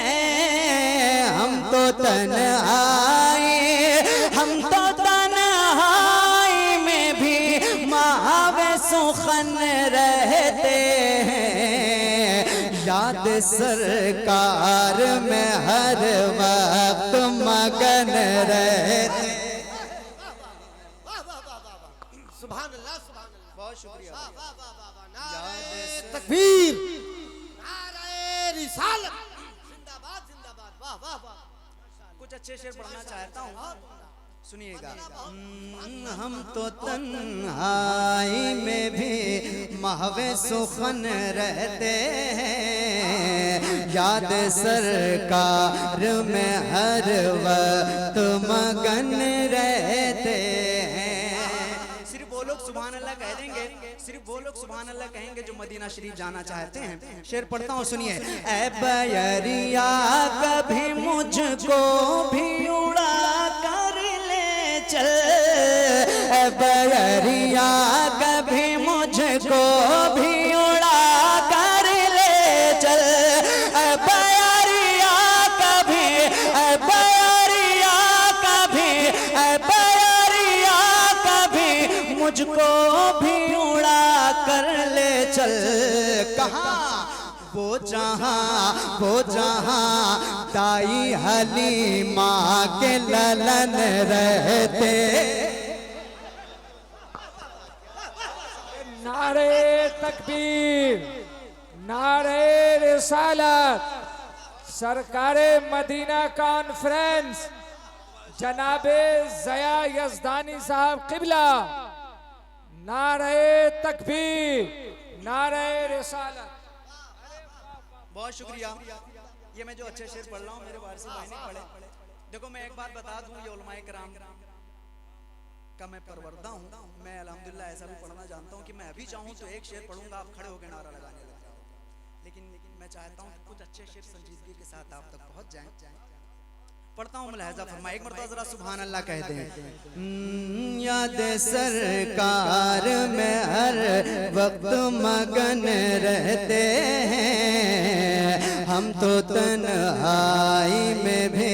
S7: हैं हम तो तन्हाई में भी महावे सुखन रहते हैं याद सरकार में हर वक्त मगन रहते।
S9: सुभान अल्लाह, सुभान अल्लाह।
S6: बहुत शुक्रिया।
S9: तकबीर, नारे रिसालत, जिंदाबाद जिंदाबाद, वाह वाह वाह।
S6: कुछ अच्छे शेर पढ़ना चाहता हूँ, सुनिएगा।
S7: हम तो तन्हाई में भी महवे सुखन रहते हैं याद सरकार में हर वक्त मगन रहते हैं।
S6: सिर्फ वो लोग सुभान अल्लाह कह देंगे, सिर्फ वो लोग सुभान अल्लाह कहेंगे जो मदीना शरीफ जाना चाहते हैं। शेर पढ़ता हूँ, सुनिए।
S7: ऐ बैरिया कभी मुझको भी उड़ा कर ले चल ऐ बैरिया कभी मुझको भी उड़ा कर ले चल ऐ बैरिया कभी ऐ बैरिया कभी ऐ बैरिया कभी मुझको भी उड़ा कर ले चल। कहाँ वो जहाँ ताई हलीमा के ललन रहते।
S8: नारे तकबीर, नारे रिसालत, सरकारे मदीना कॉन्फ्रेंस जनाबे ज़या यज़दानी साहब किबला, नारे तकबीर, नारे रिसालत।
S6: बहुत शुक्रिया। ये मैं जो अच्छे शेर पढ़ रहा हूँ मेरे वारसी भाई ने पढ़े। देखो मैं एक बात बता दूं, ये उलमाए कराम का मैं परवरदा हूँ। मैं अल्हम्दुलिल्लाह ऐसा भी पढ़ना जानता हूँ कि मैं अभी चाहूँ तो एक शेर पढ़ूंगा, आप खड़े होकर नारा लगाने लग जाओगे। लेकिन मैं चाहता हूँ कुछ अच्छे शेर संजीदगी के साथ आप तक पहुँच जाएं। पढ़ता हूँ, मुलाहिजा फरमाए। एक मरतबा जरा सुभान अल्लाह कहते हैं।
S7: याद सरकार में हर वक्त मगन रहते हैं, हम तो तन्हाई में भी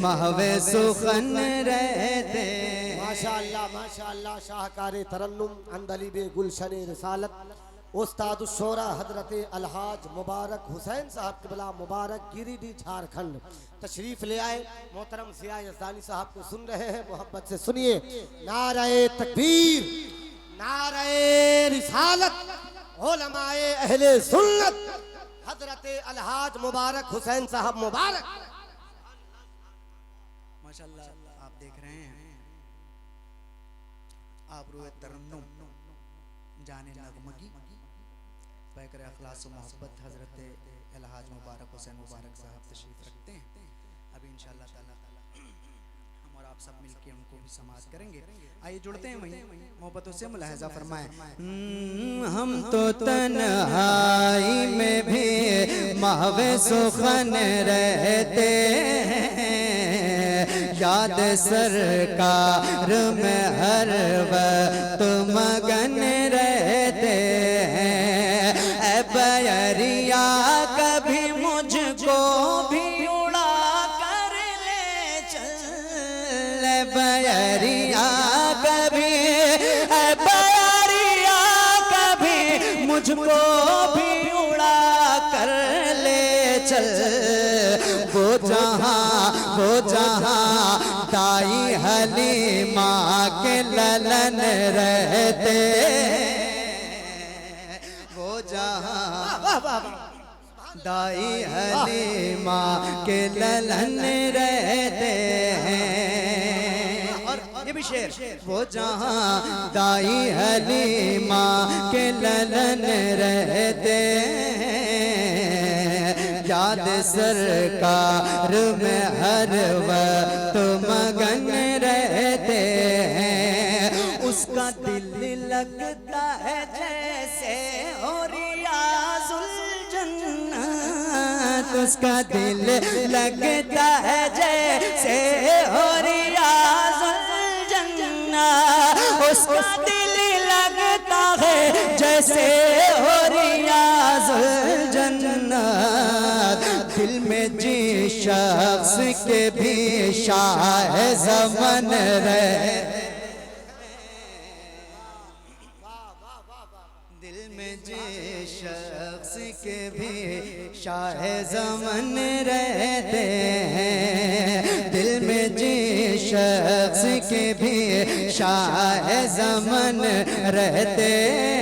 S7: महवे सुखन रहते हैं।
S9: माशाअल्लाह माशाअल्लाह। शाहकार तरन्नुम अंदलीबे गुलशन रिसालत उस्ताद शोरा हजरत अलहाज मुबारक हुसैन साहब किबला मुबारक गिरिडीह झारखंड तशरीफ ले आए। मोहतरम ज़िया यज़दानी साहब को सुन रहे हैं, मोहब्बत से सुनिए। नारे तकबीर, नारे रिसालत, उलमाए अहले सुन्नत हजरत अलहाज मुबारक हुसैन साहब मुबारक।
S6: माशाअल्लाह आप देख रहे हैं आबरूए तरन्नुम जाने नगमगी पैकर अखलास मोहब्बत हजरत अलहाज मुबारक हुसैन मुबारक साहब तशरीफ रखते हैं। अभी इंशाअल्लाह ताला हम और आप सब मिलकर उनको भी समाज करेंगे। आइए जुड़ते हैं वहीं मोहब्बतों से, मुलाहिजा फरमाएं।
S7: हम तो तन्हाई में भी महवे सुखन रहते हैं, याद सरकार में हर वक्त मगन रहते हैं। ऐ बैरिया कभी मुझको भी उड़ा कर ले चल, बैरिया कभी, ऐ बैरिया कभी मुझको भी उड़ा कर ले चल। वो जहाँ दाई हलीमा के ललन रहते, वो जहाँ दाई हलीमा के ललन रहते हैं।
S6: और ये भी शेर।
S7: वो जहाँ दाई हलीमा के ललन रहते हैं, याद सरकार में हर वक्त मगन रहते हैं।
S6: उसका दिल लगता है जैसे हो रियाजुल जन्नत,
S7: उसका दिल लगता है जैसे हो रियाजुल जन्नत,
S6: उसका दिल लगता है जैसे हो रियाजुल जन्नत।
S7: दिल में जी शख्स के भी शाह ज़मन रहे, दिल में जी शख्स के भी शाह ज़मन रहते हैं। दिल में जी शख्स के भी शाह ज़मन रहते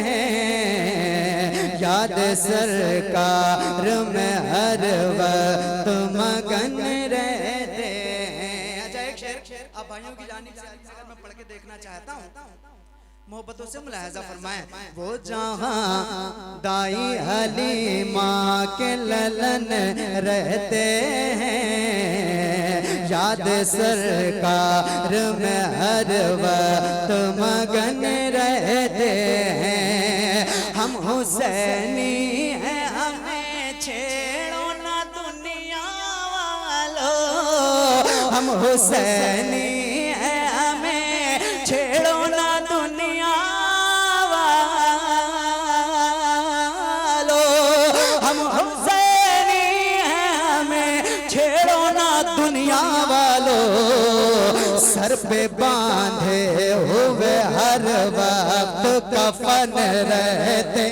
S7: हैं, याद सरकार में हर वक्त मगन रहते हैं।
S6: अच्छा एक शेर आप भाइयों की जानिब से अगर मैं पढ़ के देखना चाहता हूँ, मोहब्बतों से मुलाहिजा फरमाएं।
S7: वो जहाँ दाई हलीमा के ललन रहते हैं, याद सरकार में हर वक्त मगन रहते हैं।
S6: हम हुसैनी हैं, हमें छेड़ो ना दुनिया वालों।
S7: हम हुसैनी
S6: हैं, हमें छेड़ो ना दुनिया वालों। हम हुसैनी हैं, हमें छेड़ो ना दुनिया वालों।
S7: सर पे बांधे हुए हर वक्त कफन रहते,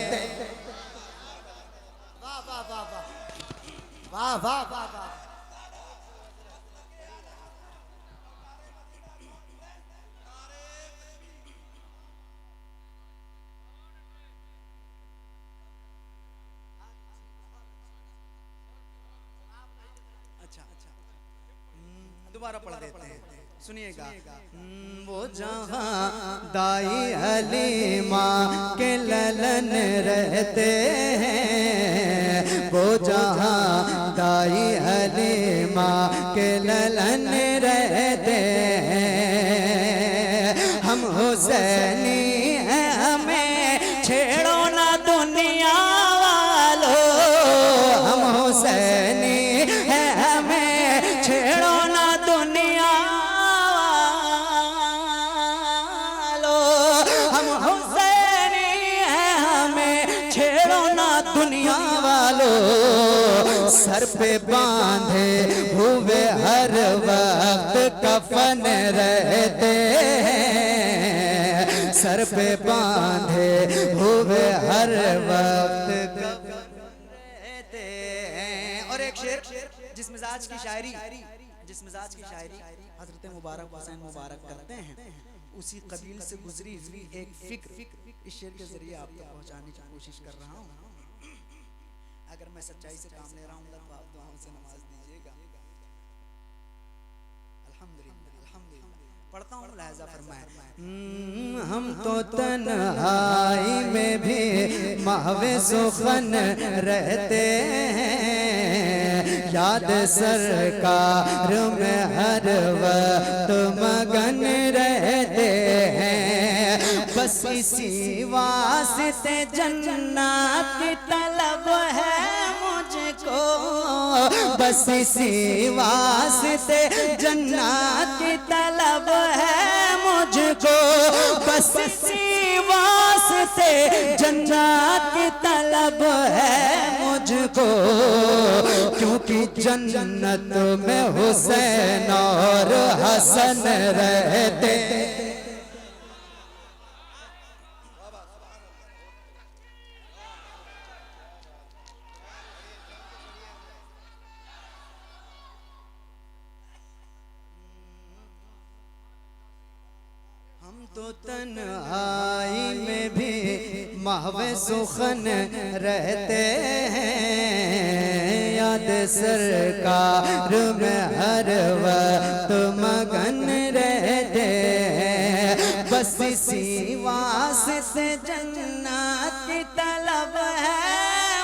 S9: वाह वाह वाह वाह वाह वाह वाह वाह।
S6: दोबारा पढ़ देते हैं, सुनिएगा।
S7: वो जहाँ दाई हलीमा के ललन रहते हैं, वो जहाँ दाई हलीमा के ललन रहते हैं, हम हुसैनी हैं हमें छेड़ो ना दुनिया वालों, हम हुसैनी हैं हमें छेड़ो ना दुनिया वालों, हम हुसैनी हैं हमें छेड़ो ना दुनिया वालों, सर पे बांधे हुए हर वक्त कफन रहते हैं, सर पे बांधे हुए हर वक्त कफन रहते हैं।
S6: और एक शेर जिस मिजाज की शायरी हजरत मुबारक हुसैन मुबारक करते हैं, उसी कबील से गुजरी हुई एक फिक्र इस शेर के जरिए आप तक पहुंचाने की कोशिश कर रहा हूँ। अगर मैं सच्चाई से काम ले रहा हूँ तो आप दुआओं से नमाज दीजिएगा। अल्हम्दुलिल्लाह पढ़ता हूँ, लिहाजा फरमाए।
S7: हम तो तन्हाई में भी महवे सुखन रहते हैं, याद सरकार में हर वक्त मगन रहते हैं, बस इसी वास्ते जन्नत की तलब है मुझको, बस इसी वास्ते जन्नत की तलब है मुझको, बस इसी वास्ते जन्नत की तलब है मुझको, क्योंकि जन्नत में हुसैन और हसन रहते। तो तन्हाई में भी महवे सुखन रहते हैं, याद सरकार में हर वक्त मगन रहते हैं, बस इसी वास्ते जन्नत की तलब है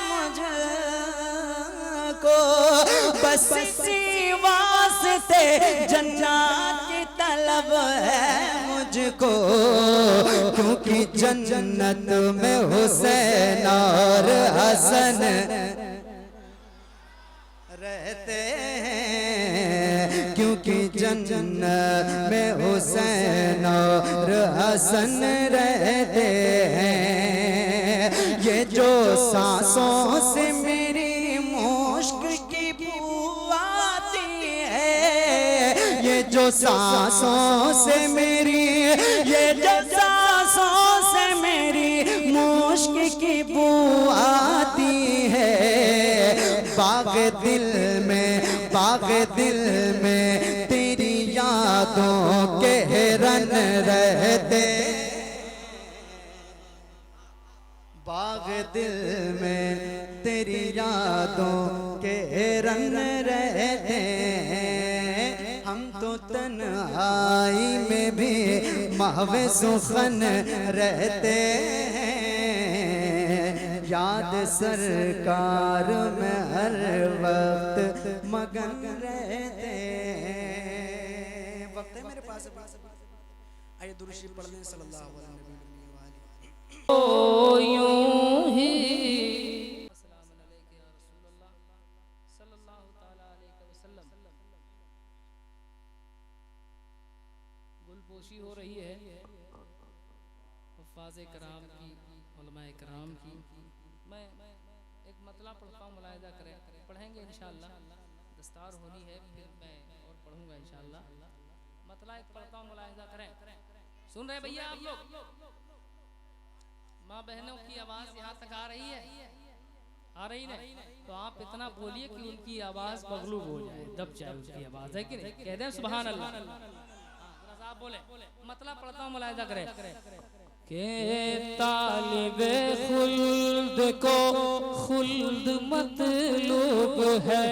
S7: मुझको, बस इसी वास्ते जन्नत की तलब है मुझको, क्योंकि जन्नत में हुसैन और हसन रहते हैं, क्योंकि जन्नत में हुसैन और हसन रहते हैं, ये जो सांसों से मेरी मुश्क की बू आती है, ये जो सांसों से मेरी, ये जो सांसों से मेरी मुश्क की बू आती है, बाग दिल में तेरी यादों के हिरन रहते, बाग दिल में तेरी यादों के हिरन रहते हैं, हम तो तन्हाई में भी महवे सुखन रहते हैं, याद सरकार में हर वक्त मगन रहते हैं।
S6: वक्त है मेरे पास, आइए दुरूद शरीफ पढ़ लें सल्लल्लाहु अलैहि वसल्लम।
S4: यूं ही गुलपोशी हो रही है हुफ़ाज़ कराम की, उलमाए कराम की। मैं एक मतला पढ़ता हूँ, मुलाहिज़ा करें, पढ़ेंगे इंशाअल्लाह, दस्तार होनी है फिर मैं और पढ़ूंगा इंशाअल्लाह। मतला एक पढ़ता हूँ, मुलाहिज़ा करें। सुन रहे भैया आप लोग? माँ बहनों की आवाज यहाँ तक आ रही है? आ रही नहीं? तो आप इतना बोलिए कि उनकी आवाज मगलूब हो जाए, दब जाए उसकी आवाज, है कि नहीं? कह दें सुभान अल्लाह। आप बोले, मतलब पढ़ता हूँ, मुलाहिज़ा करें के तालिबे खुल्द को खुल्द मतलूब है।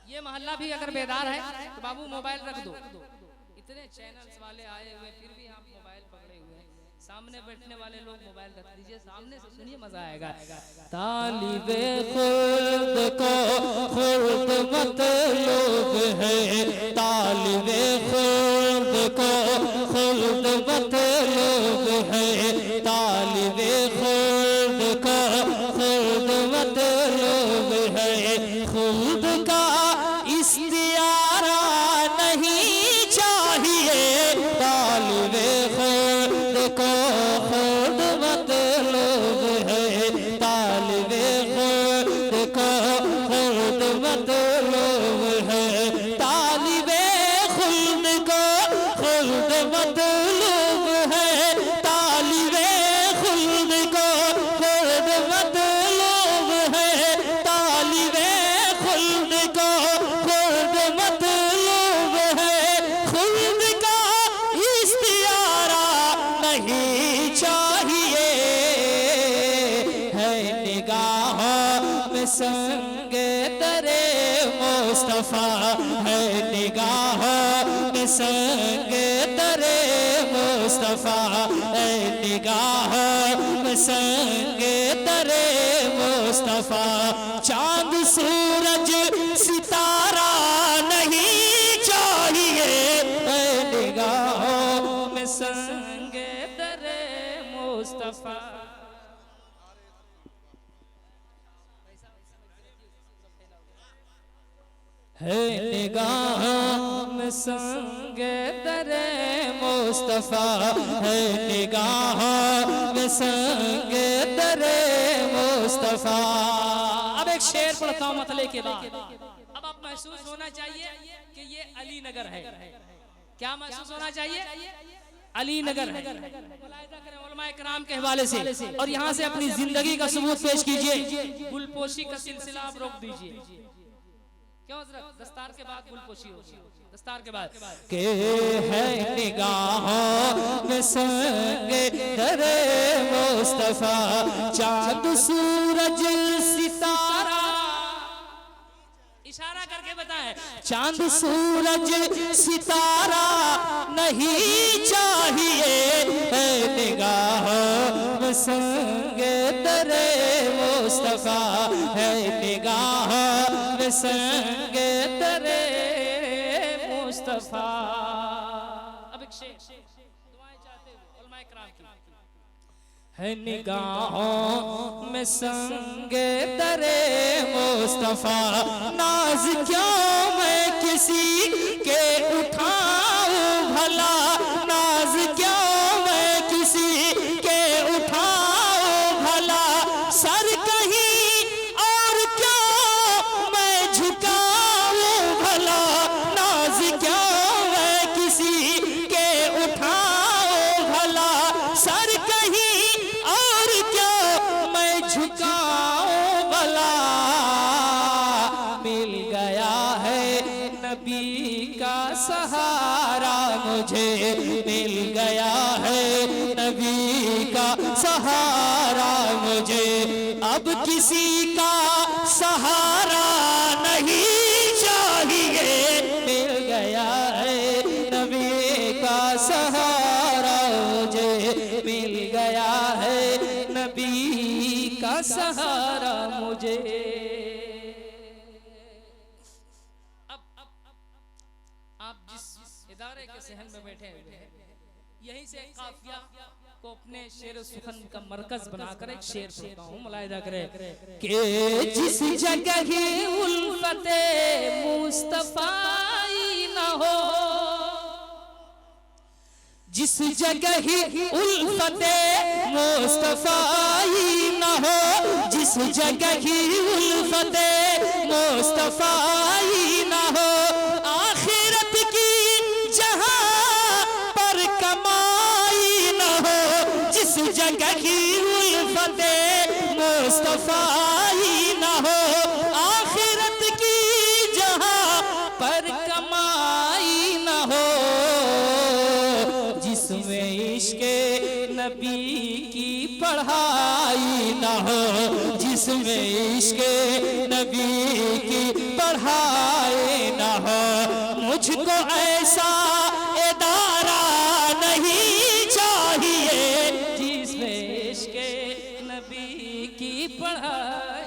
S4: ये महल्ला
S8: भी अगर बेदार है तो बाबू मोबाइल रख दो। इतने चैनल्स वाले आए हुए फिर भी आप मोबाइल पकड़े हुए हैं। सामने बैठने वाले लोग मोबाइल रख दीजिए, सामने से सुनिए, मजा आएगा। तालिबे खुद को खुद मतलब है, तालिबे खुद को खुद मतलब है, तालिबे खुद को खुद मतलब है। खुद का इस्तियारा नहीं चाहिए, तालिबे खुद को खुद मतलब है, तालिबे खुद को खुद मतलब है, तालिबे खुद को खुद मतलब है, तालिबे खुद को खुद मतलब है, तालिबे खुद को खुद मतलब है। खुद का इस्तियारा नहीं चाहिए, है निगाहों में संगे दरे मुस्तफा, है निगाहों में संगे दरे मुस्तफा, है निगाहों में संगे दरे मुस्तफा। चांद सूरज सितारा नहीं चाहिए, है निगाहों में संगे दरे मुस्तफा। है निगाहों में संगे दरे मुस्तफा, है निगाहों में संगे दरे मुस्तफा। अब एक शेर पढ़ता हूँ मतले के बाद। अब आप महसूस होना चाहिए कि ये अली नगर है। क्या महसूस होना चाहिए? अली नगर है। मुलाहिजा करें उलमाए किराम के हवाले से, और यहाँ से अपनी जिंदगी का सबूत पेश कीजिए। गुलपोशी का सिलसिला आप रोक दीजिए। क्यों हज़रत? दस्तार के बाद गुलपोशी होगी, दस्तार के बाद के है निगाहों में संगे दरे मुस्तफा। चांद सूरज सितारा, इशारा करके बताएं, चांद सूरज सितारा नहीं चाहिए, है निगाहों में संगे दरे मुस्तफा, है निगाहों में संगे दरे मुस्तफा। अब एक शेर दुआएं चाहते हुए उलमाए किराम की। है निगाहों में संगे दरे मुस्तफा, नाज क्यों मैं किसी के उठाऊं भला, नाज क्यों मैं किसी के उठाऊं भला, सर कहीं और क्यों मैं झुकाऊं भला, नाज क्यों मैं किसी के उठाऊं भला, सर कहीं और क्यों मैं झुकाऊं भला। मिल गया है नबी का सहारा मुझे, मिल गया है नबी का सहारा मुझे, अब किसी का सहारा नहीं चाहिए। मिल गया है नबी का सहारा मुझे, मिल गया है नबी का सहारा मुझे। अब आप जिस इदारे के सहन में बैठे हुए हैं, यहीं से काफिया को अपने शेर सुखन का मरकज बनाकर एक शेर सुनता हूँ। मुलाहिजा करें कि जिस जगह ही उल्फते मुस्तफाई न हो, जिस जगह ही उल्फते मुस्तफाई न हो, जिस जगह ही उल्फते मुस्तफाई न हो, आखिरत की जहां पर कमाई न हो, जिस जगह ही उल्फते मुस्तफाई न हो, आखिरत की जहां पर कमाई न हो, जिसमें इश्क़े नबी की पढ़ाई न हो, जिसमें इश्क़े नबी की पढ़ाई न मुझको ऐसा इदारा नहीं चाहिए जिसमें इश्क़ नबी की पढ़ाई,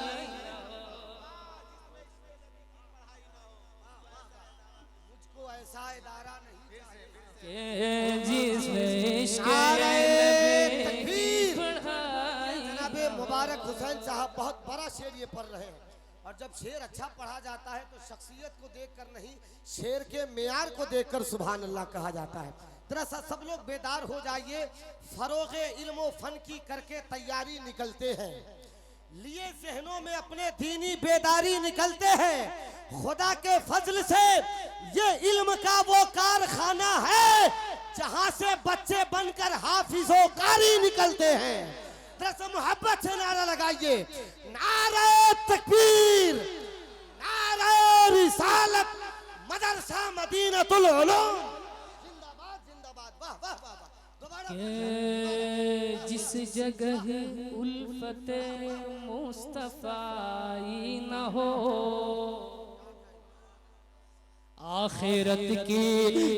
S9: मुझको ऐसा इदारा नहीं
S8: जिसमें इश्क़
S9: नारे
S8: नबी की
S9: तकबीर।
S8: पढ़ाई।
S9: जनाब मुबारक हुसैन साहब बहुत बड़ा शेर ये पढ़ रहे हैं, और जब शेर अच्छा पढ़ा जाता है तो शख्सियत को देखकर नहीं, शेर के मेयार को देखकर सुभान अल्लाह कहा जाता है। दरअसल सब लोग बेदार हो जाइए, फरोगे इल्म फन की करके तैयारी निकलते हैं, लिए जहनों में अपने दीनी बेदारी निकलते हैं। खुदा के फजल से ये इल्म का वो कारखाना है जहां से बच्चे बनकर हाफिजो कारी निकलते हैं। दरअसल मोहब्बत से नारा लगाइए, नारे तकबीर, नारे रिसालत, मदरसा मदीनतुल उलूम जिंदाबाद जिंदाबाद, वाह वाह वाह वाह। दोबारा
S8: जिस जगह उल्फते मुस्तफाई न हो, आखिरत की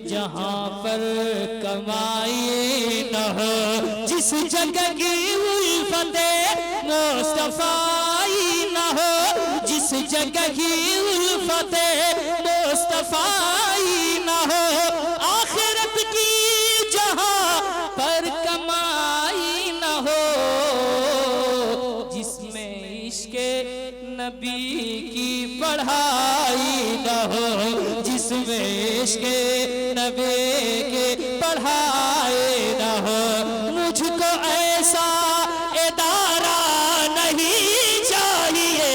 S8: जहां पर कमाई न हो, जिस जगह की उल्फते मुस्तफाई न हो, जिस जगह की उल्फते मुस्तफाई न हो, आखिरत की जहां पर कमाई न हो, जिसमें इश्क़ नबी की पढ़ाई न हो, जिसमें इश्क़ नबी की पढ़ाई न हो, मुझको ऐसा इदारा नहीं चाहिए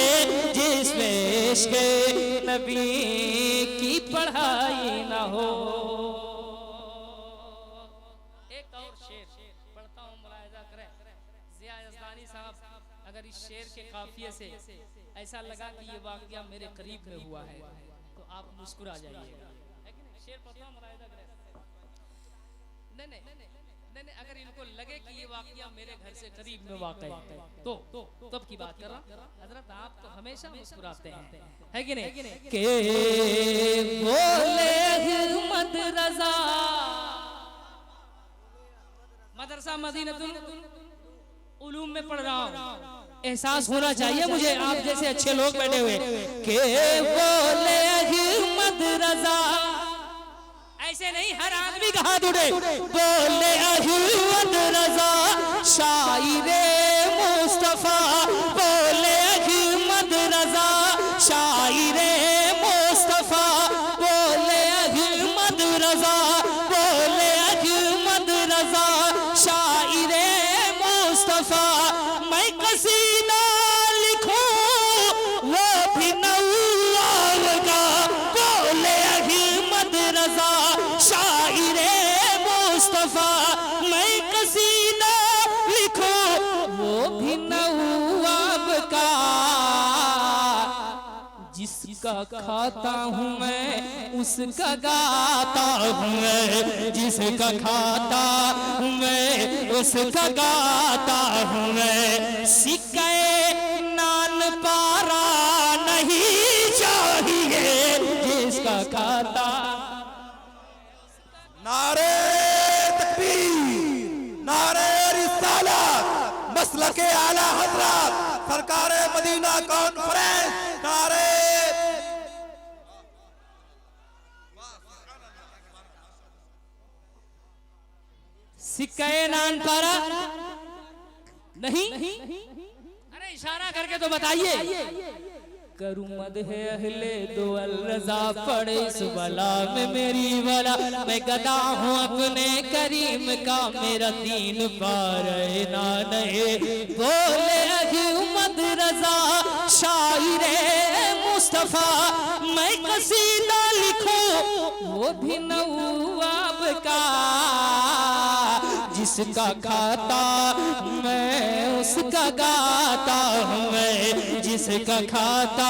S8: जिसमें इश्क़ नबी की पढ़ाई न हो। एक और शेर पढ़ता हूँ, मुलाहिजा करें। ज़िया यज़दानी साहब, अगर इस शेर के काफिये से ऐसा लगा कि ये वाक़या मेरे करीब में हुआ है तो आप मुस्कुरा जाइएगा। शेर पढ़ता हूँ, मुलाहिजा करें। नहीं, अगर इनको लगे कि ये वाक़या मेरे घर से करीब में वाक़ है तो तब की बात कर रहा हूँ। हजरत आप तो हमेशा मुस्कुराते हैं, है कि नहीं? के बोले अहमद रज़ा, मदरसा मदीनतुल उलूम में पढ़ रहा हूँ, एहसास होना चाहिए मुझे आप जैसे अच्छे लोग बैठे हुए। के बोले अहमद रज़ा, ऐसे नहीं हर आदमी का हाथ उठे। बोले अहमद रज़ा शाइरे मुस्तफा, बोले अहमद रज़ा शाइरे मुस्तफा, बोले अहमद रज़ा, बोले अहमद रज़ा शाइरे मुस्तफा। मैं कसीदा लिखूं वो भी नौआव का, बोले अहमद रज़ा शाइरे मुस्तफा। मैं कसीदा लिखूं वो भी नौआव का, जिसका खाता हूँ मैं उसका गाता हूँ मैं, जिसका खाता हूँ मैं उसका गाता हूँ मैं। सिक्के नान पारा नहीं चाहिए जिसका खाता।
S10: नारे तकबीर, नारे रिसालत, मसलके आला हज़रत सरकार मदीना कॉन्फ्रेंस, नारे
S8: सिक्के नान पारा नहीं, अरे इशारा करके तो बताइए। करूं मदह अहले दो अल रज़ा, पड़े इस बला में मेरी वाला। मैं गदा हूँ अपने करीम का, मेरा दीन पार ना नए। बोले अहमद रज़ा शाइरे मुस्तफा, मैं कसीदा लिखूं वो भी नवाब का, जिसका खाता मैं उसका गाता हूँ मैं, जिसका खाता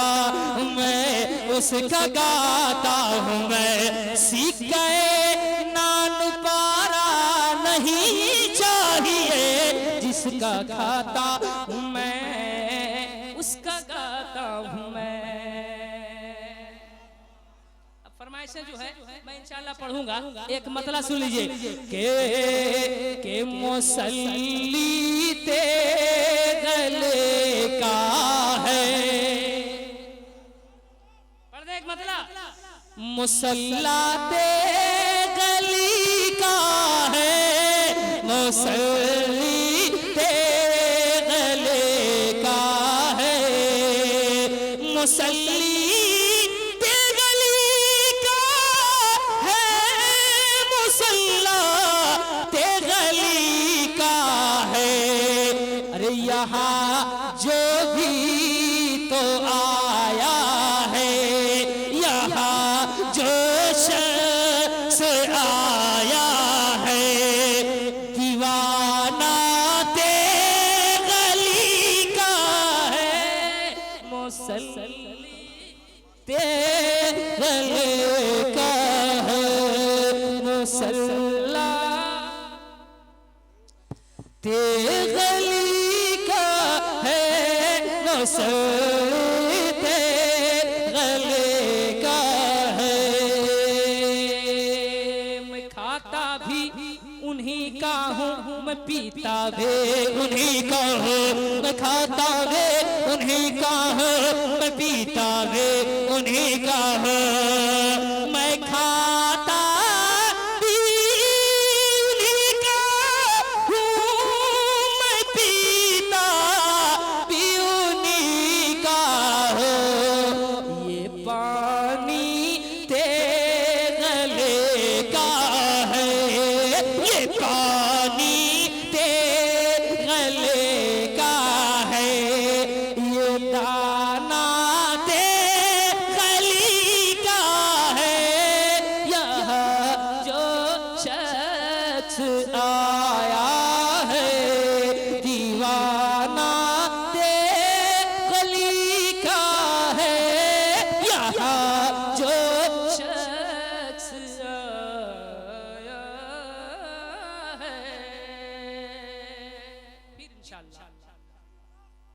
S8: मैं उसका गाता हूँ मैं। सिक्के नान पारा नहीं चाहिए, जिसका खाता मैं उसका गाता हूँ मैं। अब फरमाइश फरमाइशें जो है मैं इंशाल्लाह पढ़ूंगा। एक मतलब सुन लीजिए के मुसल्ली ते गले का है। पढ़ दे एक मतलब, मुसल्ला ते गली का है, मुसल्ली ते गले का है, मुसल्ली ते गली का है, मुसल्ला ते गली का है। अरे यहाँ जो भी तो आया है, यहाँ जो शख्स आया है, दीवाना ते गली का है, मुसल्ली ते गले का है, मुसल्ला ते गली का है, मुसल्ली ते गले का है। मैं खाता भी उन्हीं का हूँ, मैं पीता भी उन्हीं का हूँ, मैं खाता भी उन्हीं का हूँ, मैं पीता भी उन्हीं का हूँ। मैं खाता भी उन्हीं का हूँ, मैं पीता भी उन्हीं का हूँ। ये पानी ते गले का है, ये पानी ते गले का है, ये दाना ते गली का है। यहाँ जो शख्स आया है, दीवाना ते गली का है, यहाँ जो शख्स आया है। फिर इंशाअल्लाह